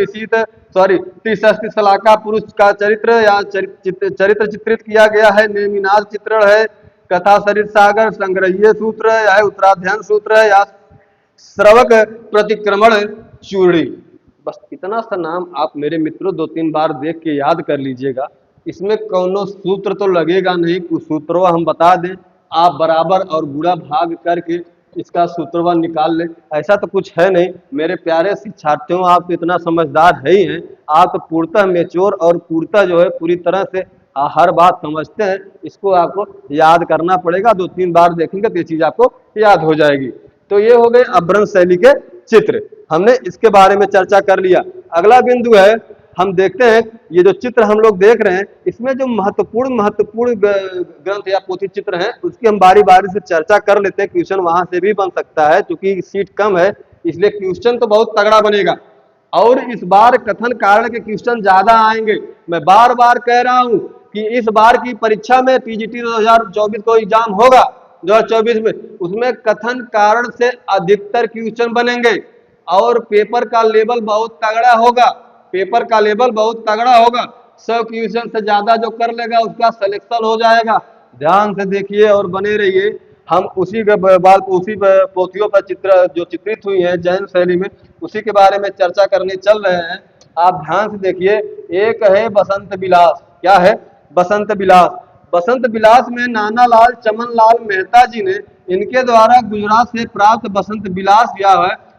त्रिशस्ति शलाका पुरुष का चरित्र या चरित्र चित्रित किया गया है। नेमिनाथ चित्रण है, कथा सरित सागर, संग्रहीय सूत्र है, या उत्तराध्ययन सूत्र है, या श्रवक प्रतिक्रमण चूड़ी। बस इतना सा नाम आप मेरे मित्रों 2-3 बार देख के याद कर लीजिएगा। इसमें कौनो सूत्र तो लगेगा नहीं, कुछ सूत्रों हम बता दें, आप बराबर और गुणा भाग करके इसका सूत्रवा निकाल ले। ऐसा तो कुछ है नहीं मेरे प्यारे शिक्षार्थियों, आप इतना समझदार है ही हैं। आप तो पूर्णतः मेच्योर और पूर्णतः जो है पूरी तरह से हर बात समझते हैं। इसको आपको याद करना पड़ेगा, 2-3 बार देखेंगे तो ये चीज आपको याद हो जाएगी। तो ये हो गए अपभ्रंश शैली के चित्र, हमने इसके बारे में चर्चा कर लिया। अगला बिंदु है, हम देखते हैं ये जो चित्र हम लोग देख रहे हैं, इसमें जो महत्वपूर्ण ग्रंथ या पोथी चित्र हैं उसकी हम बारी बारी से चर्चा कर लेते हैं। क्वेश्चन वहां से भी बन सकता है, क्योंकि सीट कम है इसलिए क्वेश्चन तो बहुत तगड़ा बनेगा। और इस बार कथन कारण के क्वेश्चन ज्यादा आएंगे। मैं बार बार कह रहा हूं कि इस बार की परीक्षा में टीजीटी 2024 को एग्जाम होगा 2024 में, उसमें कथन कारण से अधिकतर क्वेश्चन बनेंगे और पेपर का लेवल बहुत तगड़ा होगा। पेपर का लेवल बहुत तगड़ा होगा। 100 क्वेश्चन से ज्यादा जो कर लेगा उसका सिलेक्शन हो जाएगा। ध्यान से देखिए और बने रहिए। हम उसी पोथियों पर जो चित्रित हुई है जैन शैली में, उसी के बारे में चर्चा करने चल रहे हैं। आप ध्यान से देखिए। एक है बसंत विलास। क्या है? बसंत विलास। बसंत विलास में नानालाल चमनलाल मेहता जी ने इनके द्वारा गुजरात से प्राप्त बसंत विलास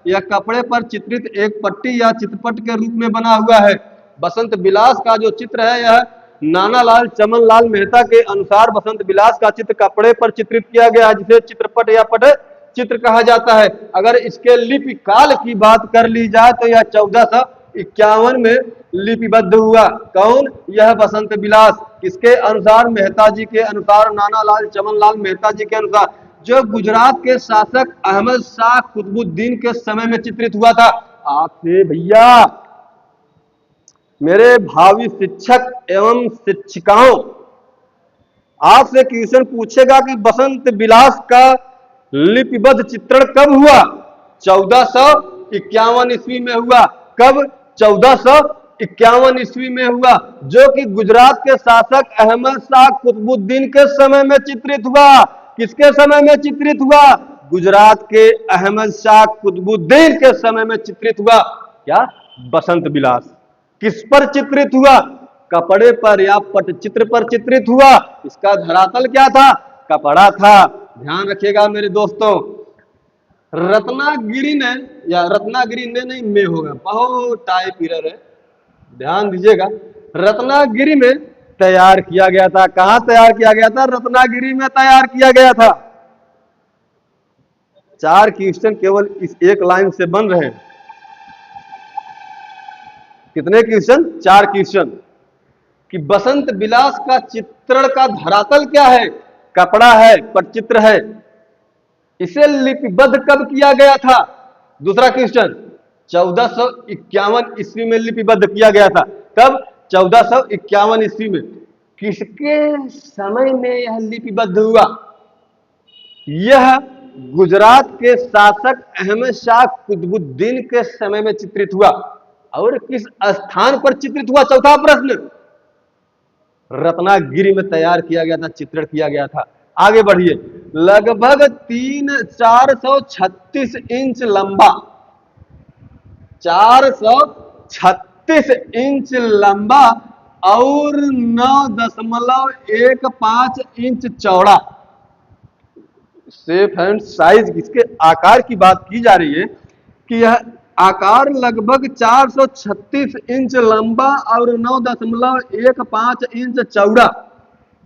यह कपड़े पर चित्रित एक पट्टी या चित्रपट के रूप में बना हुआ है। बसंत विलास का जो चित्र है यह नानालाल चमनलाल मेहता के अनुसार बसंत विलास का चित्र कपड़े पर चित्रित किया गया है, जिसे चित्रपट या पट चित्र कहा जाता है। अगर इसके लिपि काल की बात कर ली जाए तो यह 1451 में लिपिबद्ध हुआ। कौन? यह बसंत विलास। किसके अनुसार? मेहता जी के अनुसार, नानालाल चमनलाल मेहता जी के अनुसार, जो गुजरात के शासक अहमद शाह कुतुबुद्दीन के समय में चित्रित हुआ था। आपसे भैया, मेरे भावी शिक्षक एवं शिक्षिकाओं, आपसे क्वेश्चन पूछेगा कि बसंत विलास का लिपिबद्ध चित्रण कब हुआ? 1451 ईस्वी में हुआ। कब? 1451 ईस्वी में हुआ, जो कि गुजरात के शासक अहमद शाह कुतुबुद्दीन के समय में चित्रित हुआ। किसके समय में चित्रित हुआ? गुजरात के अहमद शाह कुतुबुद्दीन के समय में चित्रित हुआ। क्या? बसंत विलास। किस पर चित्रित हुआ? कपड़े पर या पटचित्र पर चित्रित हुआ। इसका धरातल क्या था? कपड़ा था। ध्यान रखिएगा मेरे दोस्तों, रत्नागिरी ने, या रत्नागिरी ने नहीं, में होगा, बहुत टाइप एरर है, ध्यान दीजिएगा। रत्नागिरी में तैयार किया गया था। कहां तैयार किया गया था? रत्नागिरी में तैयार किया गया था। 4 क्वेश्चन केवल इस एक लाइन से बन रहे हैं। कितने क्वेश्चन? 4 क्वेश्चन। कि बसंत विलास का चित्रण का धरातल क्या है? कपड़ा है, पटचित्र है। इसे लिपिबद्ध कब किया गया था? दूसरा क्वेश्चन, 1451 ईस्वी में लिपिबद्ध किया गया था। कब? 1451 ईस्वी में। किसके समय में यह लिपिबद्ध हुआ? यह गुजरात के शासक अहमद शाह कुतुबुद्दीन के समय में चित्रित हुआ। और किस स्थान पर चित्रित हुआ? चौथा प्रश्न, रत्नागिरी में तैयार किया गया था, चित्रण किया गया था। आगे बढ़िए। लगभग 436 इंच लंबा, 436 इंच लंबा और 9.15 इंच चौड़ा। शेप एंड साइज, इसके आकार की बात की जा रही है कि यह आकार लगभग 436 इंच लंबा और 9.15 इंच चौड़ा।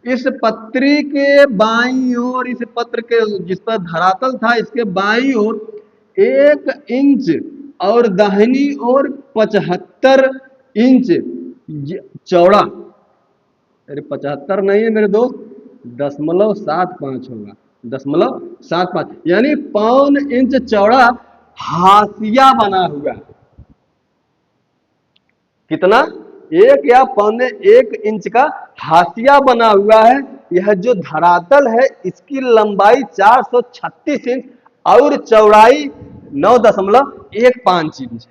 इस पत्री के बाईं ओर, इस पत्र के जिस पर धरातल था, इसके बाईं ओर 1 इंच और दाहिनी ओर 75 इंच चौड़ा। अरे 75 नहीं है मेरे दोस्त, 0.75 होगा, 0.75, यानी 1.25 इंच चौड़ा हाशिया बना हुआ। कितना? 1 या 1.25 इंच का हाशिया बना हुआ है। यह जो धरातल है, इसकी लंबाई 436 इंच और चौड़ाई 9.15 इंच।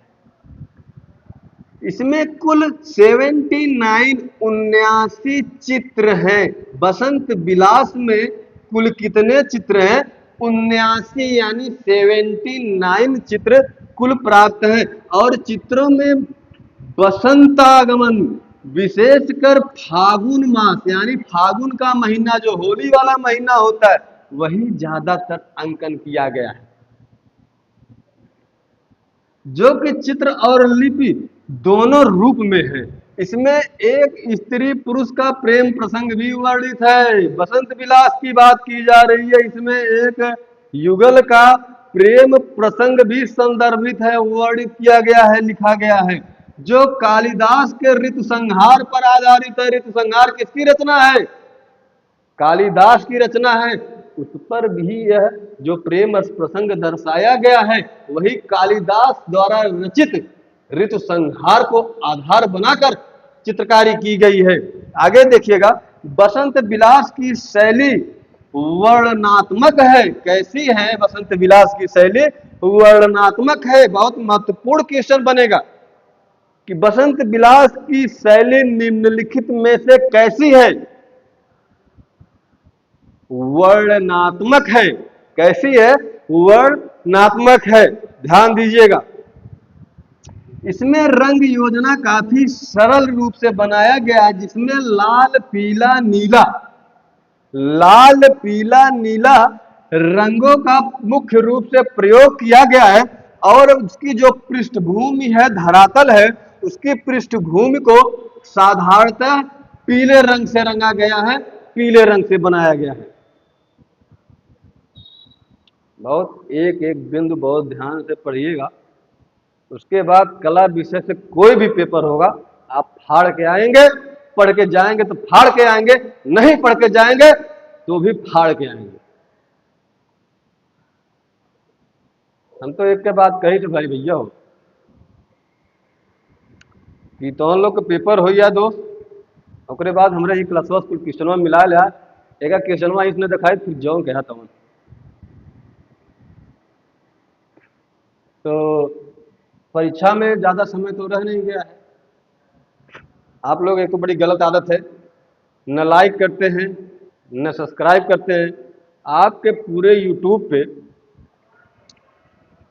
इसमें कुल 79 चित्र हैं। बसंत विलास में कुल कितने चित्र हैं? 79, यानी 79 चित्र कुल प्राप्त हैं। और चित्रों में बसंतागमन, विशेषकर फागुन मास, यानी फागुन का महीना, जो होली वाला महीना होता है, वही ज्यादातर अंकन किया गया है। जो कि चित्र और लिपि दोनों रूप में है। इसमें एक स्त्री पुरुष का प्रेम प्रसंग भी वर्णित है। बसंत विलास की बात की जा रही है, इसमें एक युगल का प्रेम प्रसंग भी संदर्भित है, वर्णित किया गया है, लिखा गया है, जो कालिदास के ऋतु संहार पर आधारित है। ऋतु संहार किसकी रचना है? कालिदास की रचना है। उस पर भी यह जो प्रेम प्रसंग दर्शाया गया है, वही कालिदास द्वारा रचित ऋतु संहार को आधार बनाकर चित्रकारी की गई है। आगे देखिएगा, बसंत विलास की शैली वर्णनात्मक है। कैसी है बसंत विलास की शैली? वर्णनात्मक है। बहुत महत्वपूर्ण क्वेश्चन बनेगा कि बसंत विलास की शैली निम्नलिखित में से कैसी है? वर्णनात्मक है। कैसी है? वर्णनात्मक है। ध्यान दीजिएगा, इसमें रंग योजना काफी सरल रूप से बनाया गया है, जिसमें लाल पीला नीला, लाल पीला नीला रंगों का मुख्य रूप से प्रयोग किया गया है। और उसकी जो पृष्ठभूमि है, धरातल है, उसकी पृष्ठभूमि को साधारणतः पीले रंग से रंगा गया है, पीले रंग से बनाया गया है। बहुत एक एक बिंदु बहुत ध्यान से पढ़िएगा। उसके बाद कला विषय से कोई भी पेपर होगा, आप फाड़ के आएंगे, पढ़ के जाएंगे तो फाड़ के आएंगे, नहीं पढ़ के जाएंगे तो भी फाड़ के आएंगे। हम तो एक के बाद कही थे भाई भैया हो कि तो लोग के पेपर हो या दोस्त, ओकरे बाद हमरा ये क्लासवा कुल क्वेश्चनवा मिला लिया, एक क्वेश्चनवा इसने दिखाई, फिर जो कहा तवन। तो परीक्षा में ज्यादा समय तो रह नहीं गया है। आप लोग एक तो बड़ी गलत आदत है, न लाइक करते हैं, न सब्सक्राइब करते हैं। आपके पूरे यूट्यूब पे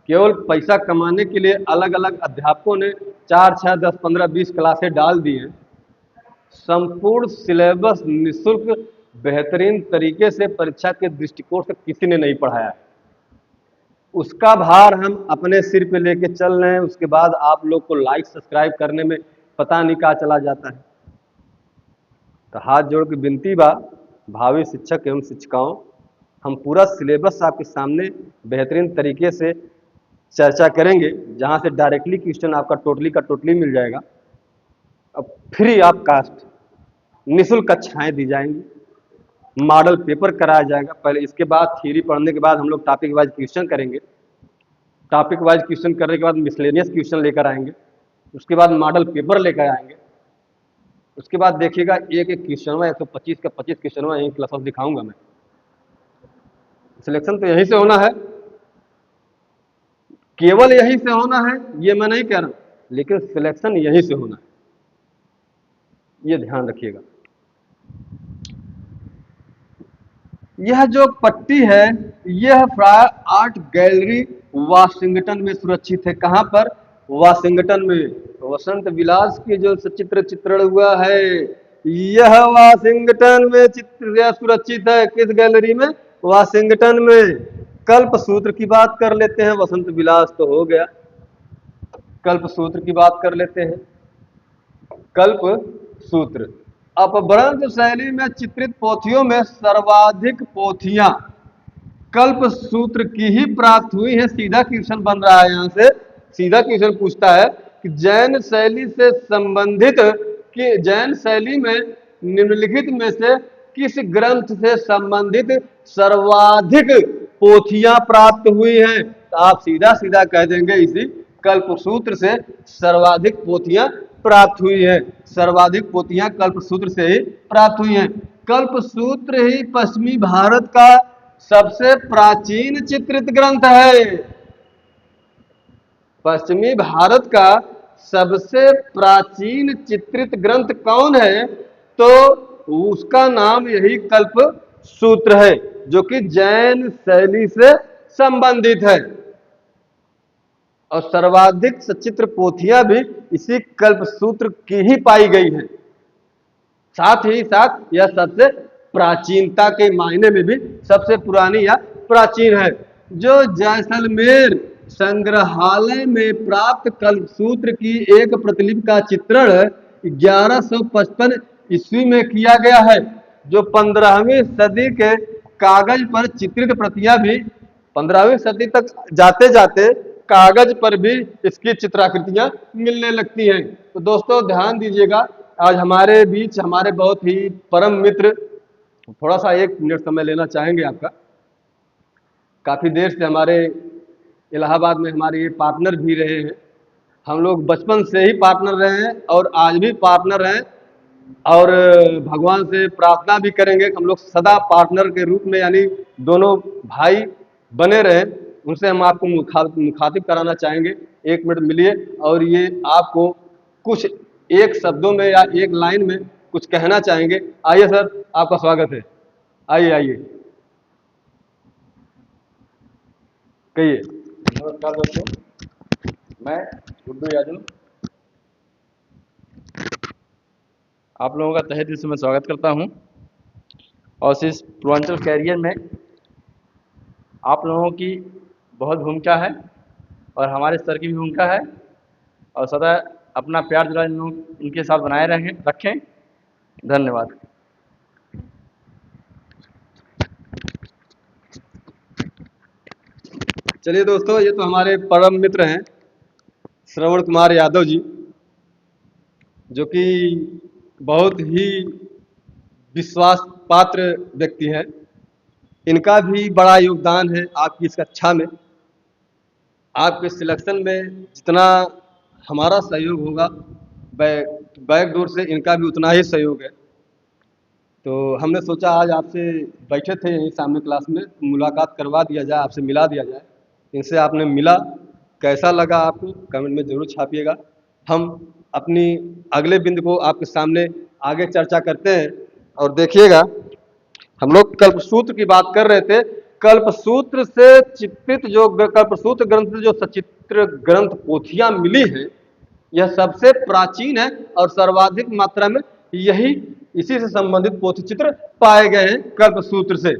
केवल पैसा कमाने के लिए अलग अलग अध्यापकों ने 4, 6, 10, 15, 20 क्लासें डाल दी हैं। संपूर्ण सिलेबस निःशुल्क बेहतरीन तरीके से परीक्षा के दृष्टिकोण से किसी ने नहीं पढ़ाया है। उसका भार हम अपने सिर पे लेके चल रहे हैं। उसके बाद आप लोग को लाइक सब्सक्राइब करने में पता नहीं कहाँ चला जाता है। तो हाथ जोड़ के विनती बा भावी शिक्षक एवं शिक्षिकाओं, हम पूरा सिलेबस आपके सामने बेहतरीन तरीके से चर्चा करेंगे, जहाँ से डायरेक्टली क्वेश्चन आपका टोटली का टोटली मिल जाएगा। अब फ्री ऑफ कास्ट निःशुल्क कक्षाएं दी जाएंगी, मॉडल पेपर कराया जाएगा। पहले इसके बाद थ्योरी पढ़ने के बाद हम लोग टॉपिक वाइज क्वेश्चन करेंगे। टॉपिक वाइज क्वेश्चन करने के बाद मिसलेनियस क्वेश्चन लेकर आएंगे। उसके बाद मॉडल पेपर लेकर आएंगे। उसके बाद देखिएगा एक एक क्वेश्चन में 125 का 25 क्वेश्चन में यहीं क्लास दिखाऊंगा मैं। सिलेक्शन तो यहीं से होना है, केवल यहीं से होना है ये मैं नहीं कह रहा, लेकिन सिलेक्शन यहीं से होना है, ये ध्यान रखिएगा। यह जो पट्टी है यह फ्रायर आर्ट गैलरी वाशिंगटन में सुरक्षित है। कहां पर? वाशिंगटन में। वसंत विलास की जो सचित्र चित्रण हुआ है यह वाशिंगटन में चित्र सुरक्षित है। किस गैलरी में? वाशिंगटन में। कल्प सूत्र की बात कर लेते हैं, वसंत विलास तो हो गया, कल्प सूत्र की बात कर लेते हैं। कल्प सूत्र अपभ्रंश शैली में चित्रित पोथियों में सर्वाधिक पोथियां कल्प सूत्र की ही प्राप्त हुई है। सीधा क्वेश्चन बन रहा है, यहां से सीधा क्वेश्चन पूछता है कि जैन शैली से संबंधित कि जैन शैली में निम्नलिखित में से किस ग्रंथ से संबंधित सर्वाधिक पोथियां प्राप्त हुई हैं? तो आप सीधा सीधा कह देंगे इसी कल्प सूत्र से सर्वाधिक पोथियां प्राप्त हुई है। सर्वाधिक पोथियां कल्प सूत्र से ही प्राप्त हुई हैं। कल्प सूत्र ही पश्चिमी भारत का सबसे प्राचीन चित्रित ग्रंथ है। पश्चिमी भारत का सबसे प्राचीन चित्रित ग्रंथ कौन है? तो उसका नाम यही कल्प सूत्र है, जो कि जैन शैली से संबंधित है। और सर्वाधिक सचित्र पोथियां भी इसी कल्प सूत्र की ही पाई गई हैं। साथ ही साथ यह सबसे प्राचीनता के मायने में भी सबसे पुरानी या प्राचीन है। जो जैसलमेर संग्रहालय में प्राप्त कल्प सूत्र की एक प्रतिलिपि का चित्रण 1155 ईस्वी में किया गया है। जो 15वीं सदी के कागज पर चित्रित प्रतियां भी 15वीं सदी तक जाते जाते कागज पर भी इसकी चित्राकृतियां मिलने लगती हैं। तो दोस्तों ध्यान दीजिएगा, आज हमारे बीच हमारे बहुत ही परम मित्र, थोड़ा सा 1 मिनट समय लेना चाहेंगे आपका। काफ़ी देर से हमारे इलाहाबाद में हमारे ये पार्टनर भी रहे हैं। हम लोग बचपन से ही पार्टनर रहे हैं और आज भी पार्टनर हैं, और भगवान से प्रार्थना भी करेंगे कि हम लोग सदा पार्टनर के रूप में, यानी दोनों भाई बने रहें। उनसे हम आपको मुखातिब कराना चाहेंगे। 1 मिनट मिलिए और ये आपको कुछ एक शब्दों में या एक लाइन में कुछ कहना चाहेंगे। आइए सर, आपका स्वागत है। आइए आइए, कहिए। नमस्कार दोस्तों, मैं गुड्डू यादव आप लोगों का तहे दिल से मैं स्वागत करता हूं। और इस पूर्वांचल कैरियर में आप लोगों की बहुत भूमिका है और हमारे सर की भी भूमिका है, और सदा अपना प्यार दुलार इनके साथ बनाए रखें। धन्यवाद। चलिए दोस्तों, ये तो हमारे परम मित्र हैं श्रवण कुमार यादव जी, जो कि बहुत ही विश्वास पात्र व्यक्ति हैं। इनका भी बड़ा योगदान है आपकी इस कक्षा में। आपके सिलेक्शन में जितना हमारा सहयोग होगा, बैकडोर से इनका भी उतना ही सहयोग है। तो हमने सोचा आज आपसे बैठे थे यहीं सामने क्लास में, मुलाकात करवा दिया जाए, आपसे मिला दिया जाए। इनसे आपने मिला, कैसा लगा आपको कमेंट में ज़रूर छापिएगा। हम अपनी अगले बिंदु को आपके सामने आगे चर्चा करते हैं। और देखिएगा, हम लोग कल्पसूत्र की बात कर रहे थे। कल्पसूत्र से चित्रित जो कल्पसूत्र ग्रंथ से जो सचित्र ग्रंथ पोथियां मिली हैं, यह सबसे प्राचीन है और सर्वाधिक मात्रा में यही इसी से संबंधित पोथी-चित्र पाए गए हैं कल्पसूत्र से।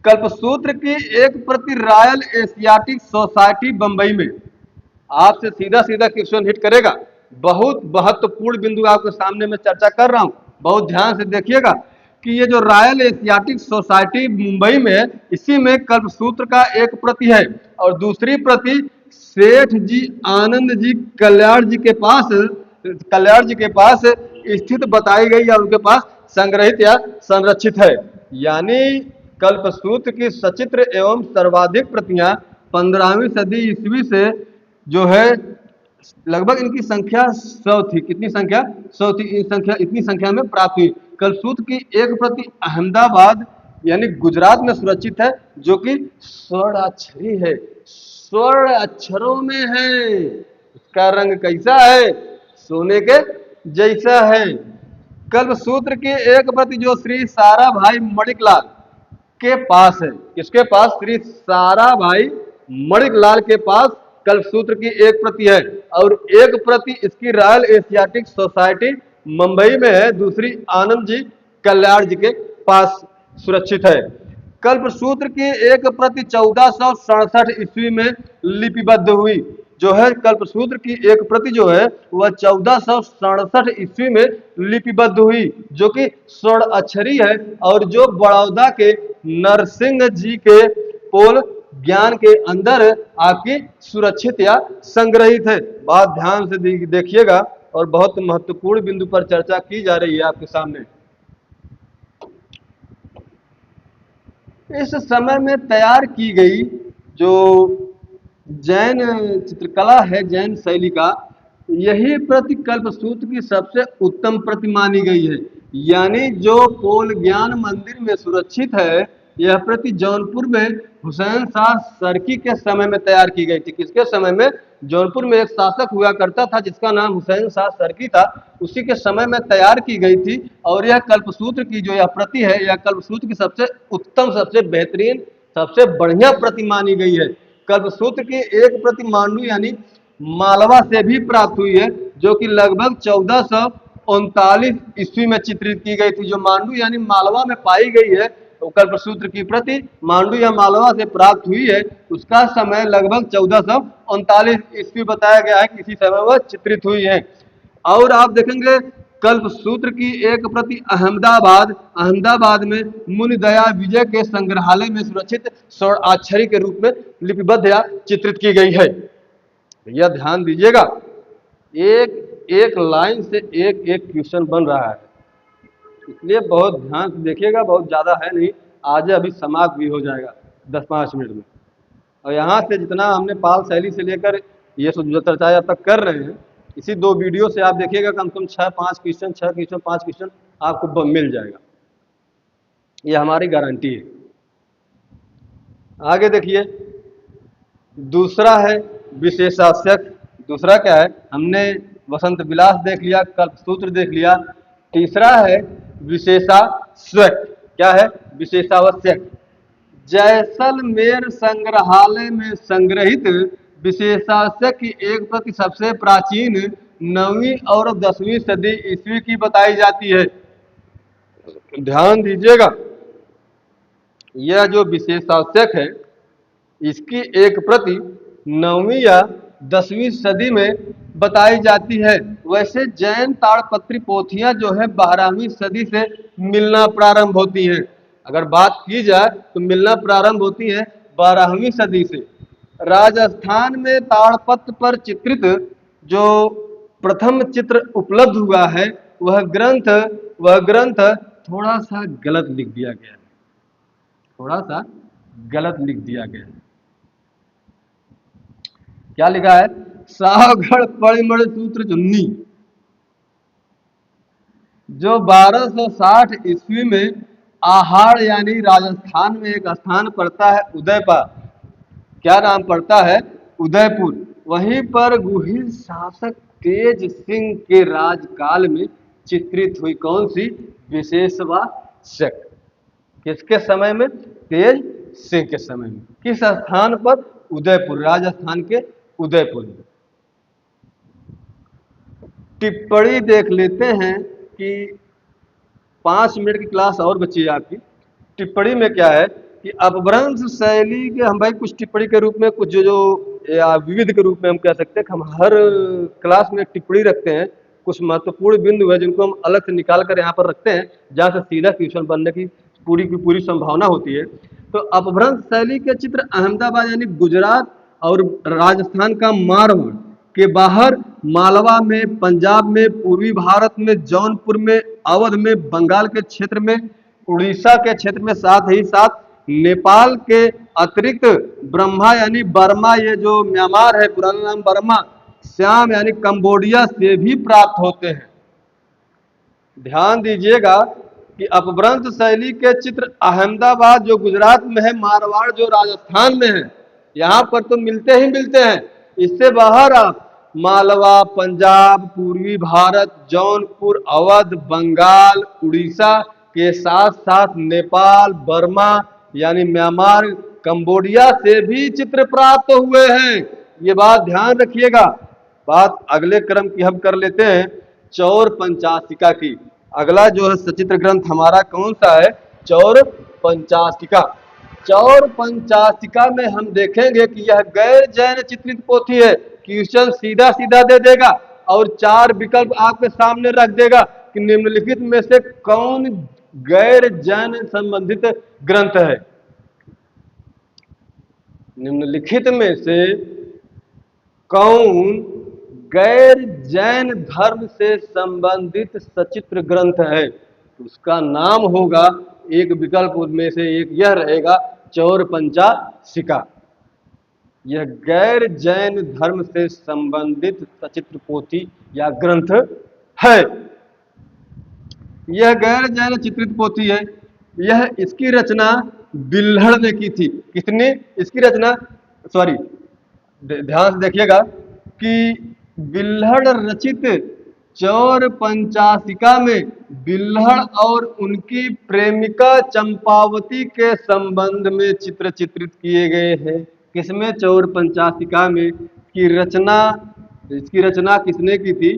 कल्पसूत्र की एक प्रति रॉयल एशियाटिक सोसाइटी बंबई में, आपसे सीधा सीधा क्वेश्चन हिट करेगा, बहुत महत्वपूर्ण बिंदु आपके सामने मैं चर्चा कर रहा हूं, बहुत ध्यान से देखिएगा कि ये जो रॉयल एशियाटिक सोसाइटी मुंबई में है, इसी में कल्पसूत्र का एक प्रति है और दूसरी प्रति सेठ जी आनंद जी कल्याण जी के पास स्थित बताई गई या उनके पास संग्रहित या संरक्षित है। यानी कल्पसूत्र की सचित्र एवं सर्वाधिक प्रतियां 15वीं सदी ईस्वी से जो है लगभग इनकी संख्या 100 थी। कितनी संख्या? 100 थी। इतनी संख्या में प्राप्त हुई। कल्पसूत्र की एक प्रति अहमदाबाद यानी गुजरात में सुरक्षित है, जो कि स्वर्णाक्षरी है, स्वर्ण अक्षरों में है। उसका रंग कैसा है? सोने के जैसा है। कल्पसूत्र की एक प्रति जो श्री सारा भाई मणिकलाल के पास है, किसके पास? श्री सारा भाई मणिकलाल के पास कल्पसूत्र की एक प्रति है और एक प्रति इसकी रॉयल एशियाटिक सोसाइटी मुंबई में है, दूसरी आनंद जी कल्याण जी के पास सुरक्षित है। कल्पसूत्र की एक प्रति 1467 ईस्वी में लिपिबद्ध हुई। जो है कल्पसूत्र की एक प्रति जो है वह 1467 ईस्वी में लिपिबद्ध हुई, जो कि स्वर्ण अक्षरी है और जो बड़ौदा के नरसिंह जी के पोल ज्ञान के अंदर आपकी सुरक्षित या संग्रहित है। बात ध्यान से देखिएगा और बहुत महत्वपूर्ण बिंदु पर चर्चा की जा रही है आपके सामने। इस समय में तैयार की गई जो जैन चित्रकला है, जैन शैली का, यही प्रति कल्पसूत्र की सबसे उत्तम प्रति मानी गई है। यानी जो पोल ज्ञान मंदिर में सुरक्षित है, यह प्रति जौनपुर में हुसैन शाह सरकी के समय में तैयार की गई थी। किसके समय में? जौनपुर में एक शासक हुआ करता था जिसका नाम हुसैन शाह सरकी था, उसी के समय में तैयार की गई थी। और यह कल्पसूत्र की जो यह प्रति है, यह कल्पसूत्र की सबसे उत्तम, सबसे बेहतरीन, सबसे बढ़िया प्रति मानी गई है। कल्पसूत्र की एक प्रति मांडू यानी मालवा से भी प्राप्त हुई है, जो कि लगभग 1439 ईस्वी में चित्रित की गई थी। जो मांडू यानी मालवा में पाई गई है, तो कल्पसूत्र की प्रति मांडू या मालवा से प्राप्त हुई है, उसका समय लगभग 1439 ईस्वी बताया गया है, किसी समय वह चित्रित हुई है। और आप देखेंगे कल्पसूत्र की एक प्रति अहमदाबाद में मुनि दया विजय के संग्रहालय में सुरक्षित स्वर्णाक्षरी के रूप में लिपिबद्ध या चित्रित की गई है। यह ध्यान दीजिएगा, एक एक लाइन से एक एक क्वेश्चन बन रहा है, इसलिए बहुत ध्यान से देखिएगा। बहुत ज़्यादा है नहीं, आज अभी समाप्त भी हो जाएगा 10-5 मिनट में। और यहाँ से जितना हमने पाल शैली से लेकर ये सब जो चर्चा अब तक कर रहे हैं, इसी 2 वीडियो से आप देखिएगा कम से कम 6-5 क्वेश्चन 5 क्वेश्चन आपको मिल जाएगा, ये हमारी गारंटी है। आगे देखिए, दूसरा है विशेषावश्यक। दूसरा क्या है? हमने वसंत विलास देख लिया, कल्पसूत्र देख लिया। तीसरा है विशेषावश्यक। क्या है? विशेषावश्यक। जैसलमेर संग्रहालय में संग्रहित विशेषावश्यक की एक प्रति सबसे प्राचीन 9वीं और 10वीं सदी ईस्वी की बताई जाती है। ध्यान दीजिएगा, यह जो विशेषावश्यक है, इसकी एक प्रति 9वीं या 10वीं सदी में बताई जाती है। वैसे जैन ताड़पत्री पोथियां जो है 12वीं सदी से मिलना प्रारंभ होती हैं। अगर बात की जाए तो मिलना प्रारंभ होती है 12वीं सदी से। राजस्थान में ताड़पत्र पर चित्रित जो प्रथम चित्र उपलब्ध हुआ है, वह ग्रंथ थोड़ा सा गलत लिख दिया गया है, थोड़ा सा गलत लिख दिया गया है। क्या लिखा है? सावगढ़ परिमल सूत्र चुन्नी, जो 1260 ईस्वी में आहार यानी राजस्थान में एक स्थान पड़ता है उदयपुर। क्या नाम पड़ता है? उदयपुर। वहीं पर गुहिल शासक तेज सिंह के राजकाल में चित्रित हुई। कौन सी? विशेषावश्यक। किसके समय में? तेज सिंह के समय में। किस स्थान पर? उदयपुर, राजस्थान के उदयपुर में। टिप्पणी देख लेते हैं कि 5 मिनट की क्लास और बची है आपकी। टिप्पणी में क्या है कि अपभ्रंश शैली के हम भाई कुछ टिप्पणी के रूप में कुछ जो या विविध के रूप में हम कह सकते हैं कि हम हर क्लास में एक टिप्पणी रखते हैं। कुछ महत्वपूर्ण बिंदु है जिनको हम अलग से निकाल कर यहाँ पर रखते हैं, जहाँ से सीधा क्वेश्चन बनने की पूरी संभावना होती है। तो अपभ्रंश शैली के चित्र अहमदाबाद यानी गुजरात और राजस्थान का मारवाड़ के बाहर, मालवा में, पंजाब में, पूर्वी भारत में, जौनपुर में, अवध में, बंगाल के क्षेत्र में, उड़ीसा के क्षेत्र में, साथ ही साथ नेपाल के अतिरिक्त ब्रह्मा यानी बर्मा, ये जो म्यांमार है पुराना नाम बर्मा, श्याम यानी कंबोडिया से भी प्राप्त होते हैं। ध्यान दीजिएगा कि अपभ्रंश शैली के चित्र अहमदाबाद जो गुजरात में है, मारवाड़ जो राजस्थान में है, यहाँ पर तो मिलते ही मिलते हैं। इससे बाहर आप मालवा, पंजाब, पूर्वी भारत, जौनपुर, अवध, बंगाल, उड़ीसा के साथ साथ नेपाल, बर्मा यानी म्यांमार, कंबोडिया से भी चित्र प्राप्त हुए हैं। ये बात ध्यान रखिएगा। बात अगले क्रम की हम कर लेते हैं, चौर पंचाशिका की। अगला जो है सचित्र ग्रंथ हमारा कौन सा है? चौर पंचाशिका। चौर पंचाशिका में हम देखेंगे कि यह गैर जैन चित्रित पोथी है। क्वेश्चन सीधा सीधा दे देगा और 4 विकल्प आपके सामने रख देगा कि निम्नलिखित में से कौन गैर जैन संबंधित ग्रंथ है। निम्नलिखित में से कौन गैर जैन धर्म से संबंधित सचित्र ग्रंथ है? उसका नाम होगा, एक विकल्प में से एक यह रहेगा, चौर पंचाशिका। यह गैर जैन धर्म से संबंधित सचित्र पोथी या ग्रंथ है। यह गैर जैन चित्रित पोथी है। यह इसकी रचना बिल्हड़ ने की थी। किसने इसकी रचना, सॉरी ध्यान से देखिएगा कि बिल्हड़ रचित चौर पंचाशिका में बिल्हड़ और उनकी प्रेमिका चंपावती के संबंध में चित्र चित्रित किए गए हैं। किसमें? चौर पंचाशिका में। इसकी रचना किसने की थी?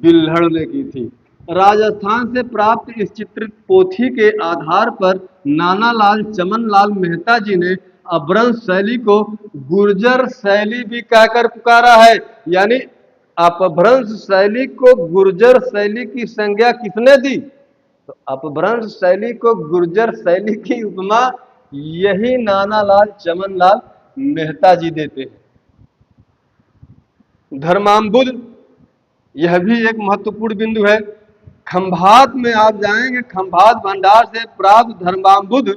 बिल्हड़ ने की थी। राजस्थान से प्राप्त इस चित्रित पोथी के आधार पर नानालाल चमनलाल मेहता जी ने अपभ्रंश शैली को गुर्जर शैली भी कहकर पुकारा है। यानी अपभ्रंश शैली को गुर्जर शैली की संज्ञा किसने दी? तो अपभ्रंश शैली को गुर्जर शैली की उपमा यही नानालाल चमनलाल मेहता जी देते हैं। धर्माम्बुद, यह भी एक महत्वपूर्ण बिंदु है। खंभात में आप जाएंगे, खंभात भंडार से प्राप्त धर्माम्बुद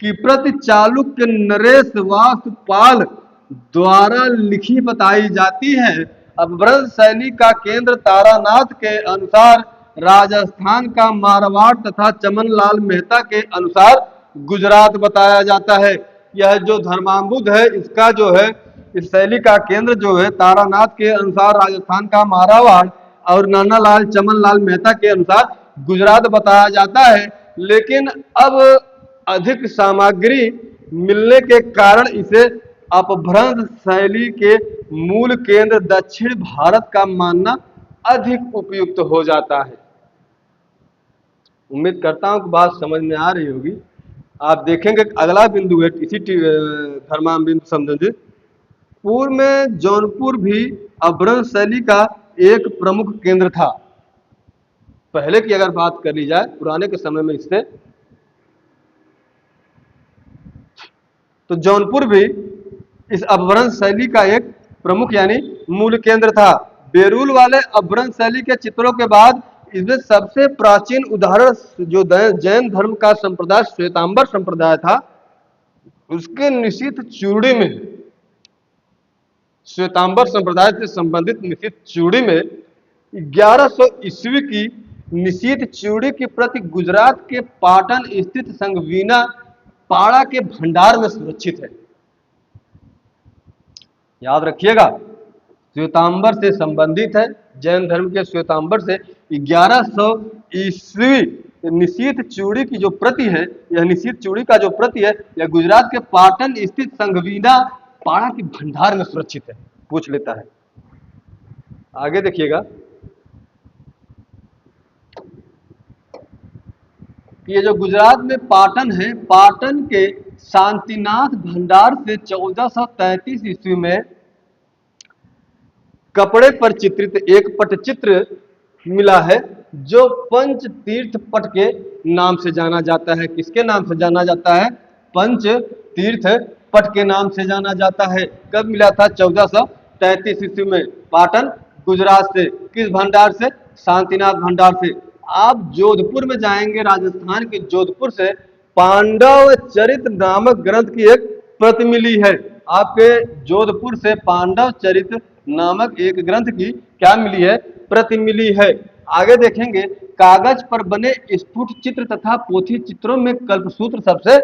की प्रति चालुक्य नरेश वास्तुपाल द्वारा लिखी बताई जाती है। अपभ्रंश शैली का केंद्र तारानाथ के अनुसार राजस्थान का मारवाड़ तथा चमनलाल मेहता के अनुसार गुजरात बताया जाता है। यह जो धर्माम्बुद है, इसका जो है इस शैली का केंद्र जो है तारानाथ के अनुसार राजस्थान का मारवाड़ और नानालाल चमनलाल मेहता के अनुसार गुजरात बताया जाता है। लेकिन अब अधिक सामग्री मिलने के कारण इसे अपभ्रंश शैली के मूल केंद्र दक्षिण भारत का मानना अधिक उपयुक्त हो जाता है। उम्मीद करता हूं कि बात समझ में आ रही होगी। आप देखेंगे अगला बिंदु है इसी धर्माम्बुद संबंधित। पूर्व में जौनपुर भी अपभ्रंश शैली का एक प्रमुख केंद्र था। पहले की अगर बात कर ली जाए पुराने के समय में इससे, तो जौनपुर भी इस अपभ्रंश शैली का एक प्रमुख यानी मूल केंद्र था। बेरुल वाले अपभ्रंश शैली के चित्रों के बाद इसमें सबसे प्राचीन उदाहरण जो जैन धर्म का संप्रदाय श्वेतांबर संप्रदाय था, उसके निशित चूड़ी में, श्वेतांबर संप्रदाय से संबंधित निशित चूड़ी में 1100 ईस्वी की निशित चूड़ी की प्रति गुजरात के पाटन स्थित संगवीना पाड़ा के भंडार में सुरक्षित है। याद रखिएगा, श्वेतांबर से संबंधित है, जैन धर्म के श्वेतांबर से 1100 ईस्वी निशित चूड़ी की जो प्रति है, यह निशित चूड़ी का जो प्रति है, यह गुजरात के पाटन स्थित संगवीना पाड़ा के भंडार में सुरक्षित है। पूछ लेता है। आगे देखिएगा, कि ये जो गुजरात में पाटन है, पाटन के शांतिनाथ भंडार से 1433 ईस्वी में कपड़े पर चित्रित एक पटचित्र मिला है, जो पंच तीर्थ पट के नाम से जाना जाता है। किसके नाम से जाना जाता है? पंच तीर्थ पट के नाम से जाना जाता है। कब मिला था? 1433 ईस्वी में, पाटन गुजरात से। किस भंडार से? शांतिनाथ भंडार से। आप जोधपुर में जाएंगे, राजस्थान के जोधपुर से पांडव चरित नामक ग्रंथ की एक प्रति मिली है। आपके जोधपुर से पांडव चरित नामक एक ग्रंथ की क्या मिली है? प्रति मिली है। आगे देखेंगे, कागज पर बने स्फुट चित्र तथा पोथी चित्रों में कल्पसूत्र सबसे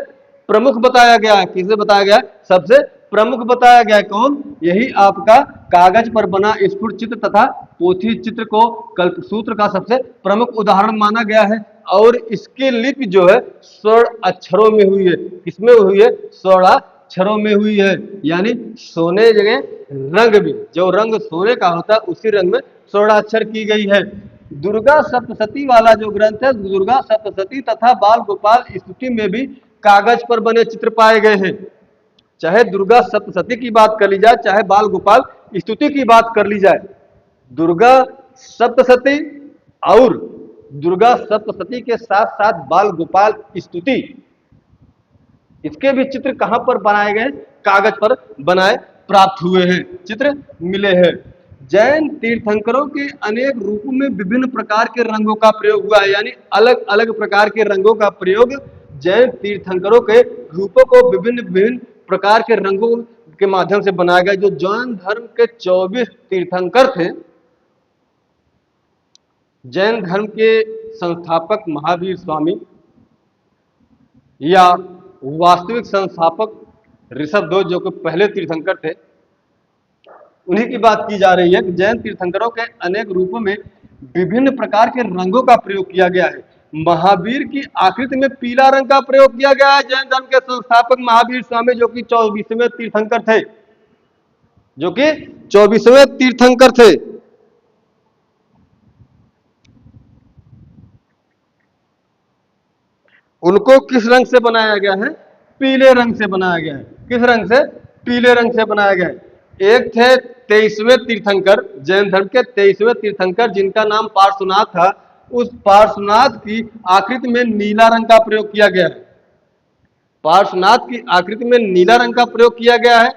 प्रमुख बताया गया है। किसे बताया गया? सबसे प्रमुख बताया गया है। कौन? यही आपका कागज पर बना स्फुट चित्र तथा पोथी चित्र को कल्पसूत्र का सबसे प्रमुख उदाहरण माना गया है। और इसकी लिपि जो है स्वर्ण अक्षरों में हुई है। किसमें हुई है? स्वर्ण अक्षरों में हुई है। यानी सोने जगह रंग भी, जो रंग सोने का होता है उसी रंग में स्वर्णाक्षर की गई है। दुर्गा सप्तशती वाला जो ग्रंथ है, दुर्गा सप्तशती तथा बाल गोपाल स्तुति में भी कागज पर बने चित्र पाए गए हैं। चाहे दुर्गा सप्तशती की बात कर ली जाए, चाहे बाल गोपाल स्तुति की बात कर ली जाए, दुर्गा सप्तशती और दुर्गा सप्तशती के साथ साथ बाल गोपाल स्तुति, इसके भी चित्र कहां पर बनाए गए? कागज पर बनाए प्राप्त हुए हैं, चित्र मिले हैं। जैन तीर्थंकरों के अनेक रूपों में विभिन्न प्रकार के रंगों का प्रयोग हुआ है। यानी अलग अलग प्रकार के रंगों का प्रयोग जैन तीर्थंकरों के रूपों को विभिन्न विभिन्न प्रकार के रंगों के माध्यम से बनाया गया। जो जैन धर्म के 24 तीर्थंकर थे, जैन धर्म के संस्थापक महावीर स्वामी या वास्तविक संस्थापक ऋषभदेव, जो कि पहले तीर्थंकर थे, उन्हीं की बात की जा रही है कि जैन तीर्थंकरों के अनेक रूपों में विभिन्न प्रकार के रंगों का प्रयोग किया गया है। महावीर की आकृति में पीला रंग का प्रयोग किया गया है। जैन धर्म के संस्थापक महावीर स्वामी, जो कि 24वें तीर्थंकर थे, जो कि 24वें तीर्थंकर थे, उनको किस रंग से बनाया गया है? पीले रंग से बनाया गया है। किस रंग से? पीले रंग से बनाया गया है। एक थे 23वें तीर्थंकर, जैन धर्म के 23वें तीर्थंकर, जिनका नाम पार्श्वनाथ था। उस पार्श्वनाथ की आकृति में नीला रंग का प्रयोग किया गया है। पार्श्वनाथ की आकृति में नीला रंग का प्रयोग किया गया है।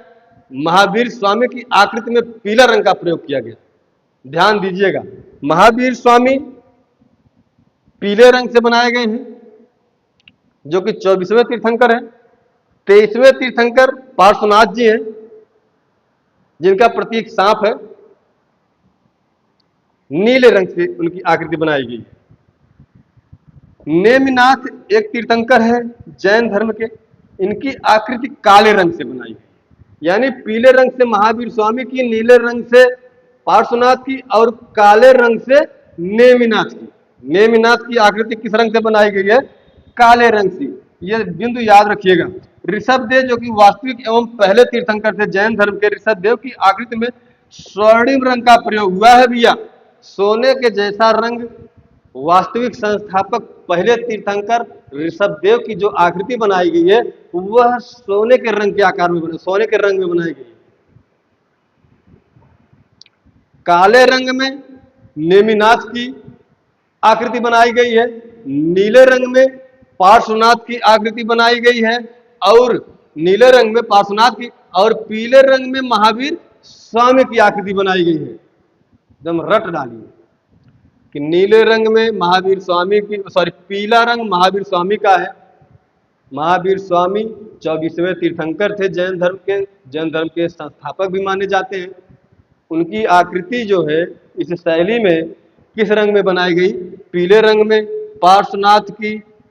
महावीर स्वामी की आकृति में पीला रंग का प्रयोग किया गया। ध्यान दीजिएगा, महावीर स्वामी पीले रंग से बनाए गए हैं, जो कि 24वें तीर्थंकर है। 23वें तीर्थंकर पार्श्वनाथ जी हैं, जिनका प्रतीक सांप है। नीले रंग से उनकी आकृति बनाई गई है। नेमिनाथ एक तीर्थंकर है जैन धर्म के, इनकी आकृति काले रंग से बनाई गई। यानी पीले रंग से महावीर स्वामी की, नीले रंग से पार्श्वनाथ की और काले रंग से नेमिनाथ की। नेमिनाथ की आकृति किस रंग से बनाई गई है? काले रंग से। यह बिंदु याद रखिएगा। ऋषभदेव, जो कि वास्तविक एवं पहले तीर्थंकर थे जैन धर्म के, ऋषभदेव की आकृति में स्वर्णिम रंग का प्रयोग हुआ है भैया। सोने के जैसा रंग वास्तविक संस्थापक पहले तीर्थंकर ऋषभदेव की जो आकृति बनाई गई है, वह सोने के रंग के आकार में बने, सोने के रंग में बनाई गई है। काले रंग में नेमिनाथ की आकृति बनाई गई है, नीले रंग में पार्श्वनाथ की आकृति बनाई गई है, और नीले रंग में पार्श्वनाथ की, और पीले रंग में महावीर स्वामी की आकृति बनाई गई है। एकदम रट डालिए कि नीले रंग में महावीर स्वामी की, पीला रंग महावीर स्वामी का है। महावीर स्वामी 24वें तीर्थंकर थे जैन धर्म के, जैन धर्म के संस्थापक भी माने जाते हैं। उनकी आकृति जो है इस शैली में किस रंग में बनाई गई? पीले रंग में।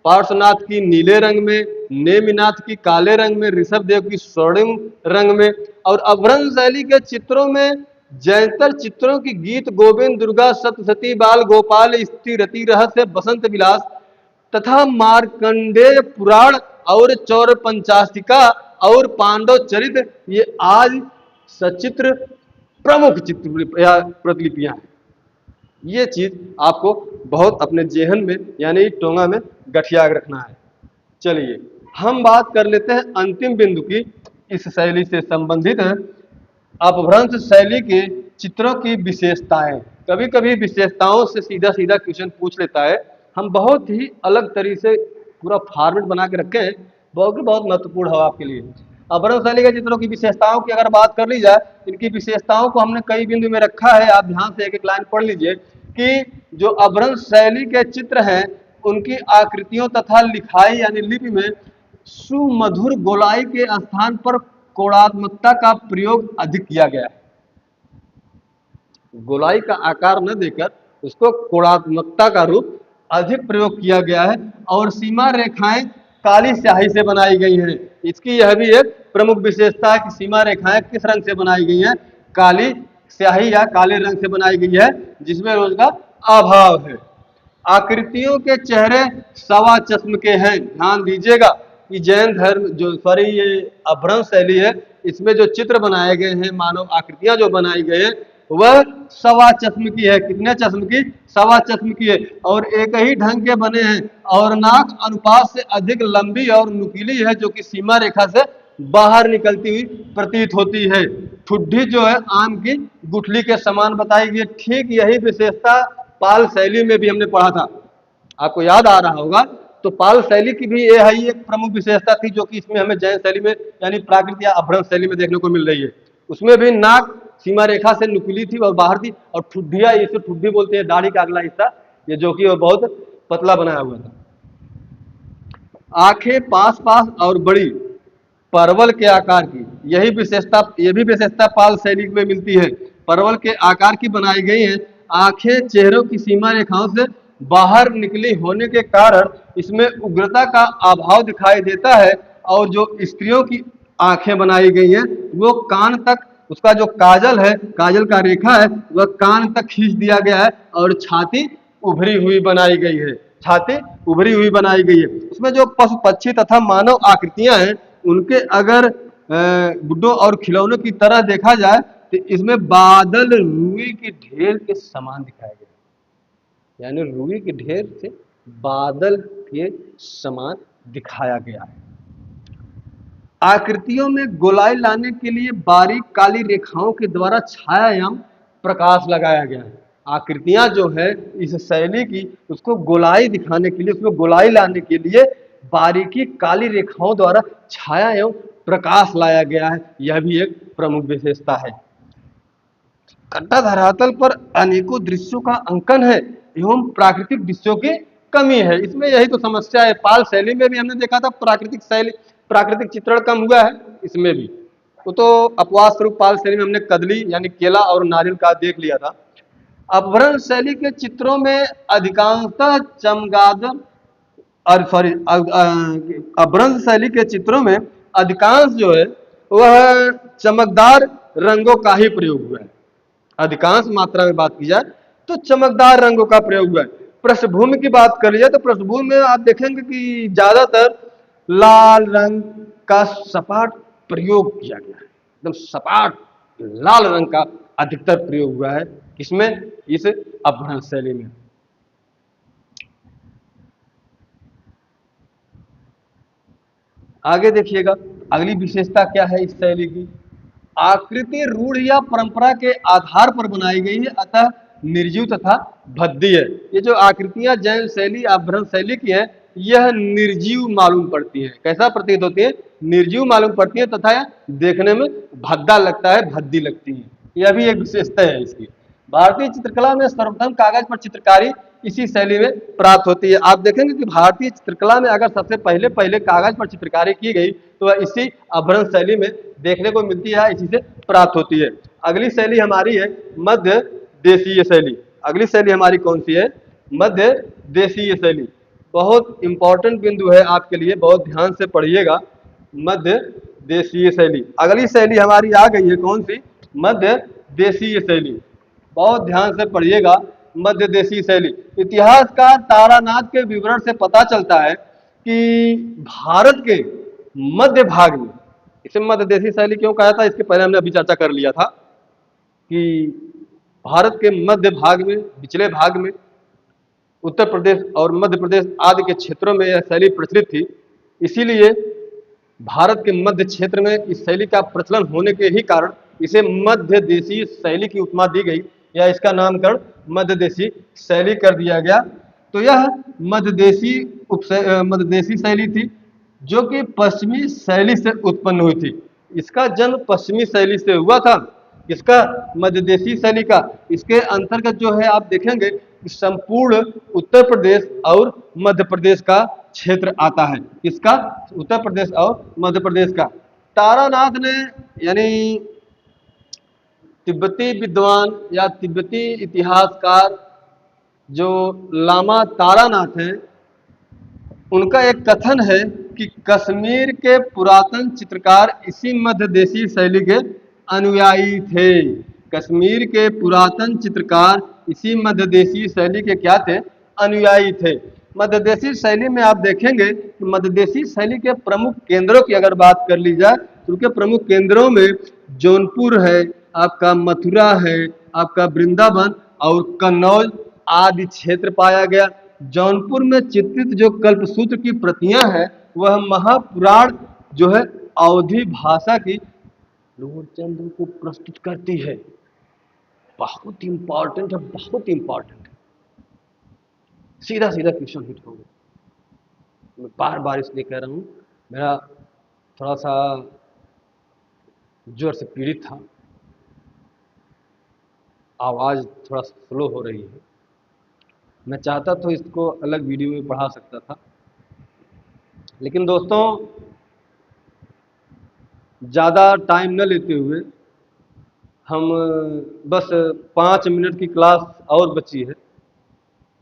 पार्श्वनाथ की नीले रंग में, नेमिनाथ की काले रंग में, ऋषभदेव की स्वर्णिम रंग में। और अभ्रंश शैली के चित्रों में जैनतर चित्रों की गीत गोविंद, दुर्गा सप्तशती, बाल गोपाल स्तुति, रति रहस्य, बसंत विलास तथा मार्कंडेय पुराण और चौर पंचाशिका और पांडव चरित, ये आज सचित्र प्रमुख चित्र या प्रतिलिपियां हैं। ये चीज आपको बहुत अपने जेहन में यानी टोंगा में गठिया के रखना है। चलिए हम बात कर लेते हैं अंतिम बिंदु की, इस शैली से संबंधित है अपभ्रंश शैली के चित्रों की विशेषताएं। कभी कभी विशेषताओं से सीधा सीधा क्वेश्चन पूछ लेता है। हम बहुत ही अलग तरीके से पूरा फॉर्मेट बना के रखे हैं, बहुत बहुत महत्वपूर्ण है आपके लिए। अपभ्रंश शैली के चित्रों की विशेषताओं की अगर बात कर ली जाए, इनकी विशेषताओं को हमने कई बिंदु में रखा है, आप ध्यान से एक एक लाइन पढ़ लीजिए कि जो अपभ्रंश शैली के चित्र हैं उनकी आकृतियों तथा लिखाई यानी लिपि में सुमधुर गोलाई के स्थान पर कोणात्मकता का प्रयोग अधिक किया गया है। गोलाई का आकार न देकर उसको कोणात्मकता का रूप अधिक प्रयोग किया गया है और सीमा रेखाएं काली स्याही से बनाई गई हैं। इसकी यह भी एक प्रमुख विशेषता है कि सीमा रेखाएं किस रंग से बनाई गई हैं, काली स्याही या काले रंग से बनाई गई है, जिसमें रोज का अभाव है। आकृतियों के चेहरे सवा चश्म के हैं। ध्यान दीजिएगा कि जैन धर्म जो ये अपभ्रंश शैली है, इसमें जो चित्र बनाए गए हैं, मानव आकृतियां जो बनाई गई हैं, वह सवा चश्म की है। कितने चश्म की? सवा चश्म की है और एक ही ढंग के बने हैं और नाक अनुपात से अधिक लंबी और नुकीली है, जो कि सीमा रेखा से बाहर निकलती हुई प्रतीत होती है। ठुड्डी जो है आम की गुठली के समान बताई गई है। ठीक यही विशेषता पाल शैली में भी हमने पढ़ा था, आपको याद आ रहा होगा। तो पाल शैली की भी यह ही एक प्रमुख विशेषता थी, जो कि इसमें हमें जैन शैली में यानी प्राकृत या अपभ्रंश शैली में देखने को मिल रही है। उसमें भी नाक सीमा रेखा से नुकीली थी और बाहर थी, और ठुड्डिया, इसे ठुड्डी बोलते हैं, दाढ़ी का अगला हिस्सा, ये जो कि वो बहुत पतला बनाया हुआ था। आंखें पास पास और बड़ी, परवल के आकार की, यही विशेषता, ये भी विशेषता पाल शैली में मिलती है। परवल के आकार की बनाई गई है। आंखें चेहरों की सीमा रेखाओं से बाहर निकली होने के कारण इसमें उग्रता का अभाव दिखाई देता है। और जो स्त्रियों की आंखें बनाई गई हैं वो कान तक, उसका जो काजल है, काजल का रेखा है, वह कान तक खींच दिया गया है और छाती उभरी हुई बनाई गई है। छाती उभरी हुई बनाई गई है। उसमें जो पशु पक्षी तथा मानव आकृतियां हैं उनके अगर गुड्डों और खिलौनों की तरह देखा जाए तो इसमें बादल रुई के ढेर के समान दिखाया गया है, यानी रुई के ढेर से बादल के समान दिखाया गया है। आकृतियों में गोलाई लाने के लिए बारीक काली रेखाओं के द्वारा छाया एवं प्रकाश लगाया गया है। आकृतियां जो है इस शैली की, उसको गोलाई दिखाने के लिए, उसमें गोलाई लाने के लिए बारीकी काली रेखाओं द्वारा छाया एवं प्रकाश लाया गया है। यह भी एक प्रमुख विशेषता है। घंटा धरातल पर अनेकों दृश्यों का अंकन है एवं प्राकृतिक दृश्यों की कमी है। इसमें यही तो समस्या है। पाल शैली में भी हमने देखा था प्राकृतिक शैली, प्राकृतिक चित्रण कम हुआ है, इसमें भी तो अपवाद स्वरूप पाल शैली में हमने कदली यानी केला और नारियल का देख लिया था। अपभ्रंश शैली के चित्रों में अधिकांशतः चमगादड़ और सॉरी अपभ्रंश शैली के चित्रों में अधिकांश जो है वह चमकदार रंगों का ही प्रयोग हुआ है। अधिकांश मात्रा में बात की जाए तो चमकदार रंगों का प्रयोग हुआ है। पृष्ठभूमि की बात कर लिया तो पृष्ठभूमि में आप देखेंगे कि ज्यादातर लाल रंग का सपाट प्रयोग किया गया है। एकदम सपाट लाल रंग का अधिकतर प्रयोग हुआ है। किसमें? इस अपभ्रंश शैली में। आगे देखिएगा अगली विशेषता क्या है इस शैली की। आकृति रूढ़ या परंपरा के आधार पर बनाई गई है, अतः निर्जीव तथा भद्दी है। ये जो आकृतियां जैन शैली अपभ्रंश शैली की है, यह निर्जीव मालूम पड़ती है। कैसा प्रतीत होती है? निर्जीव मालूम पड़ती है तथा यह देखने में भद्दा लगता है, भद्दी लगती है। यह भी एक विशेषता है इसकी। भारतीय चित्रकला में सर्वप्रथम कागज पर चित्रकारी इसी शैली में प्राप्त होती है। आप देखेंगे कि भारतीय चित्रकला में अगर सबसे पहले पहले कागज पर चित्रकारी की गई तो वह इसी अपभ्रंश शैली में देखने को मिलती है, इसी से प्राप्त होती है। अगली शैली हमारी है मध्य देशीय शैली। अगली शैली हमारी कौन सी है? मध्य देशीय शैली। बहुत इंपॉर्टेंट बिंदु है आपके लिए, बहुत ध्यान से पढ़िएगा। मध्य देशीय शैली, अगली शैली हमारी आ गई है कौन सी? मध्य देशीय शैली। बहुत ध्यान से पढ़िएगा मध्य देशीय शैली। इतिहासकार तारानाथ के विवरण से पता चलता है कि भारत के मध्य भाग में, इसे मध्य देशीय शैली क्यों कहा था, इसके पहले हमने अभी चर्चा कर लिया था कि भारत के मध्य भाग में, पिछले भाग में उत्तर प्रदेश और मध्य प्रदेश आदि के क्षेत्रों में यह शैली प्रचलित थी। इसीलिए भारत के मध्य क्षेत्र में इस शैली का प्रचलन होने के ही कारण इसे मध्य देशी शैली की उपमा दी गई, या इसका नामकरण मध्य देशी शैली कर दिया गया। तो यह मध्य देशी शैली थी जो कि पश्चिमी शैली से उत्पन्न हुई थी। इसका जन्म पश्चिमी शैली से हुआ था, इसका मध्य देशी शैली का। इसके अंतर्गत जो है आप देखेंगे कि संपूर्ण उत्तर प्रदेश और मध्य प्रदेश का क्षेत्र आता है। इसका उत्तर प्रदेश और मध्य प्रदेश का। तारानाथ ने, यानी तिब्बती विद्वान या तिब्बती इतिहासकार जो लामा तारानाथ हैं, उनका एक कथन है कि कश्मीर के पुरातन चित्रकार इसी मध्य देशी शैली के अनुयायी थे। कश्मीर के पुरातन चित्रकार इसी मध्य देशी शैली के क्या थे? अनुयायी थे। मध्य देशी शैली में आप देखेंगे कि मध्य देशी शैली के प्रमुख केंद्रों की अगर बात कर ली जाए तो उनके प्रमुख केंद्रों में जौनपुर है, आपका मथुरा है, आपका वृंदावन और कन्नौज आदि क्षेत्र पाया गया। जौनपुर में चित्रित जो कल्पसूत्र की प्रतियां हैं वह महापुराण जो है अवधी भाषा की लोचंद को प्रस्तुत करती है। बहुत इंपॉर्टेंट है, बहुत इंपॉर्टेंट है। सीधा सीधा क्वेश्चन हिट होगा। मैं बार बार इसलिए कह रहा हूँ, मेरा थोड़ा सा जोर से पीड़ित था, आवाज़ थोड़ा स्लो हो रही है। मैं चाहता तो इसको अलग वीडियो में पढ़ा सकता था, लेकिन दोस्तों ज़्यादा टाइम न लेते हुए हम बस 5 मिनट की क्लास और बची है,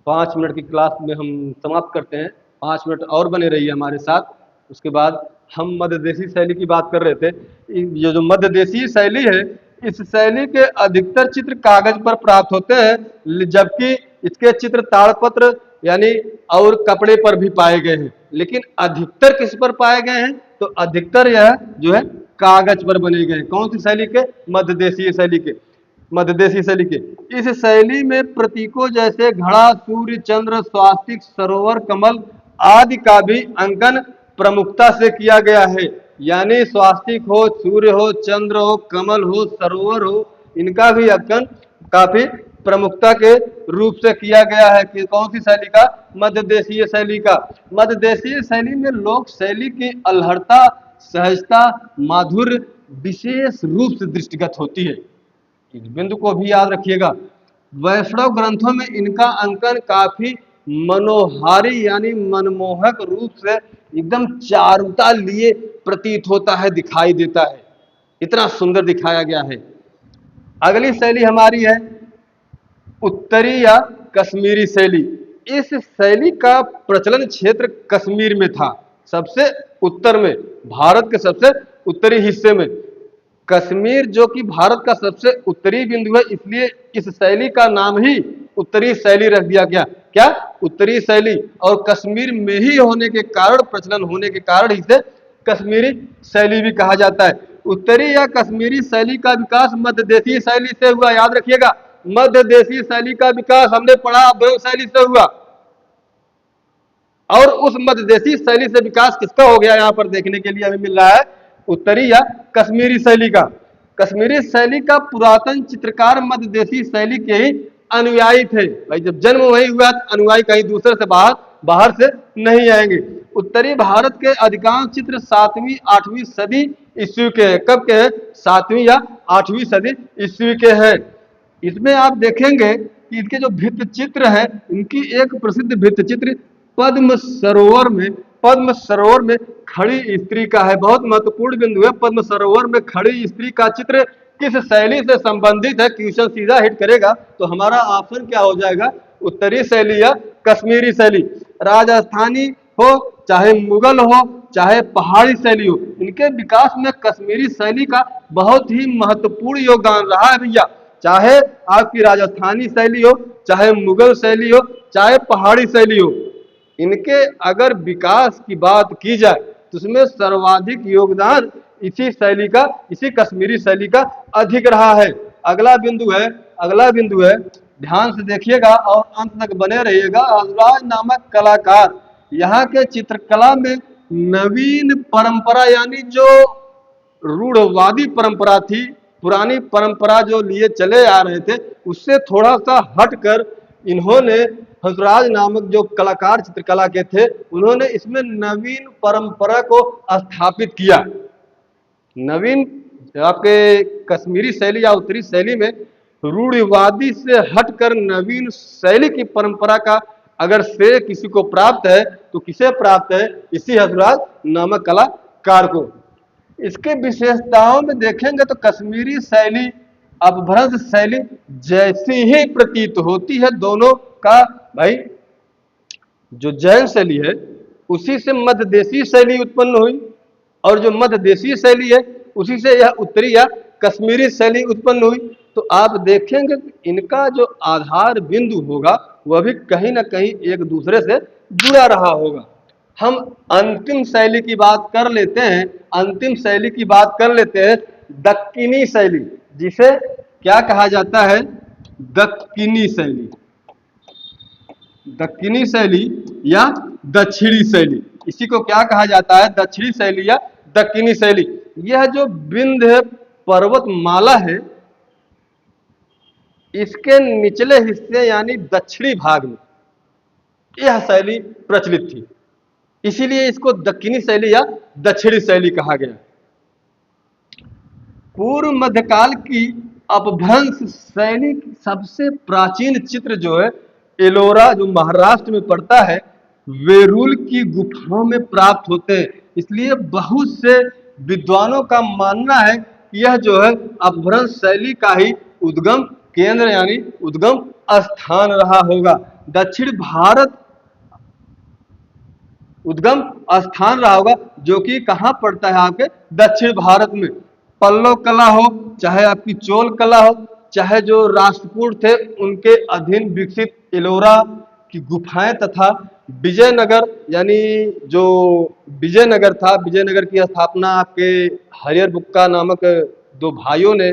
5 मिनट की क्लास में हम समाप्त करते हैं। 5 मिनट और बने रहिए हमारे साथ। उसके बाद हम मध्य देशी शैली की बात कर रहे थे। ये जो मध्य देशी शैली है, इस शैली के अधिकतर चित्र कागज पर प्राप्त होते हैं, जबकि इसके चित्र ताड़पत्र यानी और कपड़े पर भी पाए गए हैं। लेकिन अधिकतर किस पर पाए गए हैं? तो अधिकतर यह जो है कागज पर बने गए हैं। कौन सी शैली के? मध्य देशी शैली के। मध्य देशी शैली के इस शैली में प्रतीकों जैसे घड़ा, सूर्य, चंद्र, स्वास्तिक, सरोवर, कमल आदि का भी अंकन प्रमुखता से किया गया है। यानी स्वास्तिक हो, सूर्य हो, चंद्र हो, कमल हो, सरोवर हो, इनका भी अंकन काफी प्रमुखता के रूप से किया गया है। कि कौन सी शैली का? मध्य देशीय शैली का। मध्य देशीय शैली में लोक शैली की अलहड़ता, सहजता, माधुर्य विशेष रूप से दृष्टिगत होती है। इस बिंदु को भी याद रखिएगा। वैष्णव ग्रंथों में इनका अंकन काफी मनोहारी यानी मनमोहक रूप से एकदम चारुता लिए प्रतीत होता है, दिखाई देता है। इतना सुंदर दिखाया गया है। अगली शैली हमारी है उत्तरी या कश्मीरी शैली। इस शैली का प्रचलन क्षेत्र कश्मीर में था, सबसे उत्तर में, भारत के सबसे उत्तरी हिस्से में। कश्मीर जो कि भारत का सबसे उत्तरी बिंदु है, इसलिए इस शैली का नाम ही उत्तरी शैली रख दिया गया। क्या? उत्तरी शैली। और कश्मीर में ही होने के कारण, प्रचलन होने के कारण इसे कश्मीरी शैली भी कहा जाता है। उत्तरी या कश्मीरी शैली का विकास मध्य देशी शैली से हुआ। याद रखिएगा, मध्य देशी शैली का विकास हमने पढ़ा ब्रह्म शैली से हुआ, और उस मध्य देशी शैली से विकास किसका हो गया यहाँ पर देखने के लिए हमें मिल रहा है? उत्तरी या कश्मीरी शैली का। कश्मीरी शैली का पुरातन चित्रकार मध्य देशी शैली के ही अनुयायी थे। भाई जब जन्म वही हुआ तो अनुयायी कहीं दूसरे से बाहर से नहीं आएंगे। उत्तरी भारत के अधिकांश चित्र 7वीं 8वीं सदी ईस्वी के हैं। कब के हैं? 7वीं या 8वीं सदी ईस्वी के हैं। इसमें आप देखेंगे कि इनके जो भित्त चित्र है, इनकी एक प्रसिद्ध भित्त चित्र पद्म सरोवर में खड़ी स्त्री का है। बहुत महत्वपूर्ण बिंदु है। पद्म सरोवर में खड़ी स्त्री का चित्र किस शैली से संबंधित है? क्वेश्चन सीधा हिट करेगा तो हमारा ऑप्शन क्या हो जाएगा? उत्तरी शैली या कश्मीरी शैली। राजस्थानी हो चाहे मुगल हो चाहे पहाड़ी शैली हो, इनके विकास में कश्मीरी शैली का बहुत ही महत्वपूर्ण योगदान रहा है भैया। चाहे आपकी राजस्थानी शैली हो, चाहे मुगल शैली हो, चाहे पहाड़ी शैली हो, इनके अगर विकास की बात की जाए तो उसमें सर्वाधिक योगदान इसी शैली का, इसी कश्मीरी शैली का अधिक रहा है। अगला बिंदु है अगला बिंदु है, ध्यान से देखिएगा और अंत तक बने रहिएगा। हंसराज नामक कलाकार यहाँ के चित्रकला में नवीन परंपरा यानी जो रूढ़वादी परंपरा थी, पुरानी परंपरा जो लिए चले आ रहे थे, उससे थोड़ा सा हटकर इन्होंने, हंसराज नामक जो कलाकार चित्रकला के थे, उन्होंने इसमें नवीन परंपरा को स्थापित किया। नवीन आपके कश्मीरी शैली या उत्तरी शैली में रूढ़िवादी से हटकर नवीन शैली की परंपरा का अगर श्रेय किसी को प्राप्त है तो किसे प्राप्त है? इसी हंसराज नामक कलाकार को। इसके विशेषताओं में देखेंगे तो कश्मीरी शैली अपभ्रंश शैली जैसी ही प्रतीत होती है। दोनों का भाई जो जैन शैली है उसी से मध्य देशी शैली उत्पन्न हुई, और जो मध्य देशी शैली है उसी से यह उत्तरी या कश्मीरी शैली उत्पन्न हुई। तो आप देखेंगे कि इनका जो आधार बिंदु होगा वह भी कहीं ना कहीं एक दूसरे से जुड़ा रहा होगा। हम अंतिम शैली की बात कर लेते हैं, अंतिम शैली की बात कर लेते हैं, दक्कनी शैली, जिसे क्या कहा जाता है? दक्कनी शैली, दक्कनी शैली या दक्षिणी शैली, इसी को क्या कहा जाता है? दक्षिणी शैली या दक्कनी शैली। यह जो विंध्य पर्वतमाला है इसके निचले हिस्से यानी दक्षिणी भाग में यह शैली प्रचलित थी, इसीलिए इसको दक्कनी शैली या दक्षिणी शैली कहा गया। पूर्व मध्यकाल की अपभ्रंश शैली की सबसे प्राचीन चित्र जो है एलोरा, जो महाराष्ट्र में पड़ता है, वेरुल की गुफाओं में प्राप्त होते हैं। इसलिए बहुत से विद्वानों का मानना है कि यह जो है अपभ्रंश शैली का ही उद्गम केंद्र यानी उद्गम स्थान रहा होगा। दक्षिण भारत उद्गम स्थान रहा होगा, जो कि कहाँ पड़ता है? आपके दक्षिण भारत में। पल्लव कला हो, चाहे आपकी चोल कला हो, चाहे जो राष्ट्रकूट थे उनके अधीन विकसित एलोरा की गुफाएं, तथा विजयनगर यानी जो विजयनगर था, विजयनगर की स्थापना आपके हरिहर बुक्का नामक दो भाइयों ने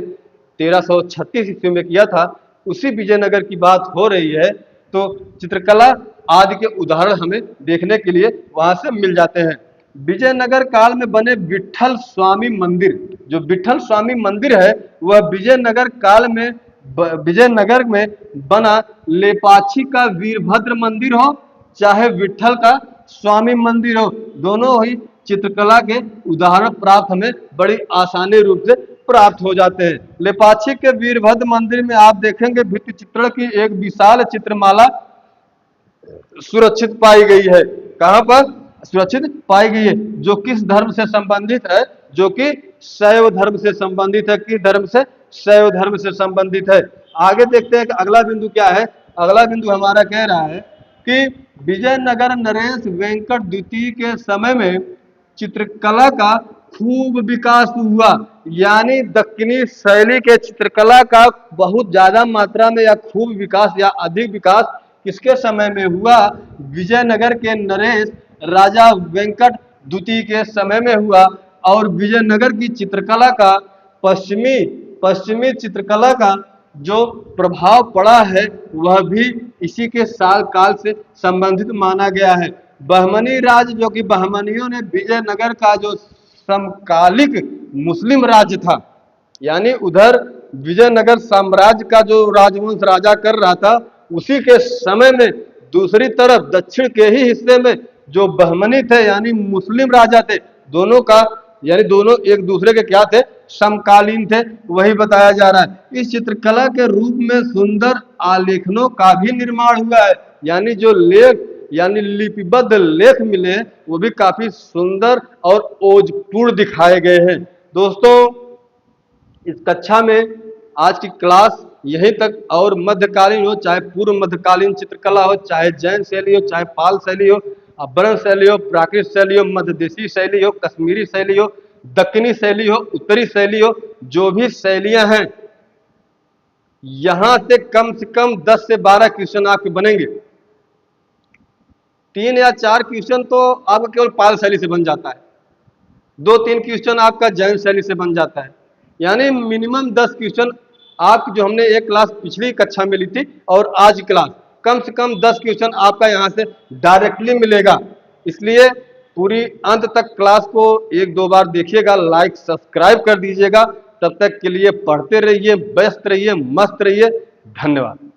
1336 ईस्वी में किया था, उसी विजयनगर की बात हो रही है। तो चित्रकला आदि के उदाहरण हमें देखने के लिए वहां से मिल जाते हैं। विजयनगर काल में बने विठल स्वामी मंदिर, जो विठल स्वामी मंदिर है वह विजयनगर काल में विजयनगर में बना लेपाक्षी का वीरभद्र मंदिर हो, चाहे विठल का स्वामी मंदिर हो, दोनों ही चित्रकला के उदाहरण प्राप्त हमें बड़ी आसानी रूप से प्राप्त हो जाते हैं। लेपाक्षी के वीरभद्र मंदिर में आप देखेंगे भित्ति चित्रण की एक विशाल चित्रमाला सुरक्षित पाई गई है। कहां पर सुरक्षित पाई गई है? जो किस धर्म से संबंधित है? जो कि शैव धर्म से संबंधित है। किस धर्म से? शैव धर्म से संबंधित है। आगे देखते हैं कि अगला बिंदु क्या है। अगला बिंदु हमारा कह रहा है कि विजयनगर नरेश वेंकट द्वितीय के समय में चित्रकला का खूब विकास हुआ, यानी दक्कनी शैली के चित्रकला का बहुत ज्यादा मात्रा में या खूब विकास या अधिक विकास किसके समय में हुआ? विजयनगर के नरेश राजा वेंकट द्वितीय के समय में हुआ। और विजयनगर की चित्रकला का पश्चिमी चित्रकला का जो प्रभाव पड़ा है वह भी इसी के साल काल से संबंधित माना गया है। बहमनी राज्य, जो कि बहमनियों ने विजयनगर का जो समकालिक मुस्लिम राज्य था, यानी उधर विजयनगर साम्राज्य का जो राजवंश राजा कर रहा था, उसी के समय में दूसरी तरफ दक्षिण के ही हिस्से में जो बहमनी थे यानी मुस्लिम राजा थे, दोनों का यानी दोनों एक दूसरे के क्या थे? समकालीन थे, वही बताया जा रहा है। इस चित्रकला के रूप में सुंदर आलेखनों का भी निर्माण हुआ है, यानी जो लेख यानी लिपिबद्ध लेख मिले वो भी काफी सुंदर और ओजपूर्ण दिखाए गए हैं। दोस्तों, इस कक्षा में आज की क्लास यहीं तक, और मध्यकालीन हो चाहे पूर्व मध्यकालीन चित्रकला हो, चाहे जैन शैली हो, चाहे पाल शैली हो, अपभ्रंश शैली हो, प्राकृत शैली हो, मध्य देशी शैली हो, कश्मीरी शैली हो, दक्कनी शैली हो, उत्तरी शैली हो, जो भी शैलियां हैं, यहां से कम 10 से 12 क्वेश्चन आपके बनेंगे। 3 या 4 क्वेश्चन तो आपका केवल पाल शैली से बन जाता है, 2-3 क्वेश्चन आपका जैन शैली से बन जाता है, यानी मिनिमम 10 क्वेश्चन आपकी जो हमने एक क्लास पिछली कक्षा में ली थी और आज की क्लास, कम से कम 10 क्वेश्चन आपका यहाँ से डायरेक्टली मिलेगा। इसलिए पूरी अंत तक क्लास को एक दो बार देखिएगा, लाइक सब्सक्राइब कर दीजिएगा। तब तक के लिए पढ़ते रहिए, व्यस्त रहिए, मस्त रहिए। धन्यवाद।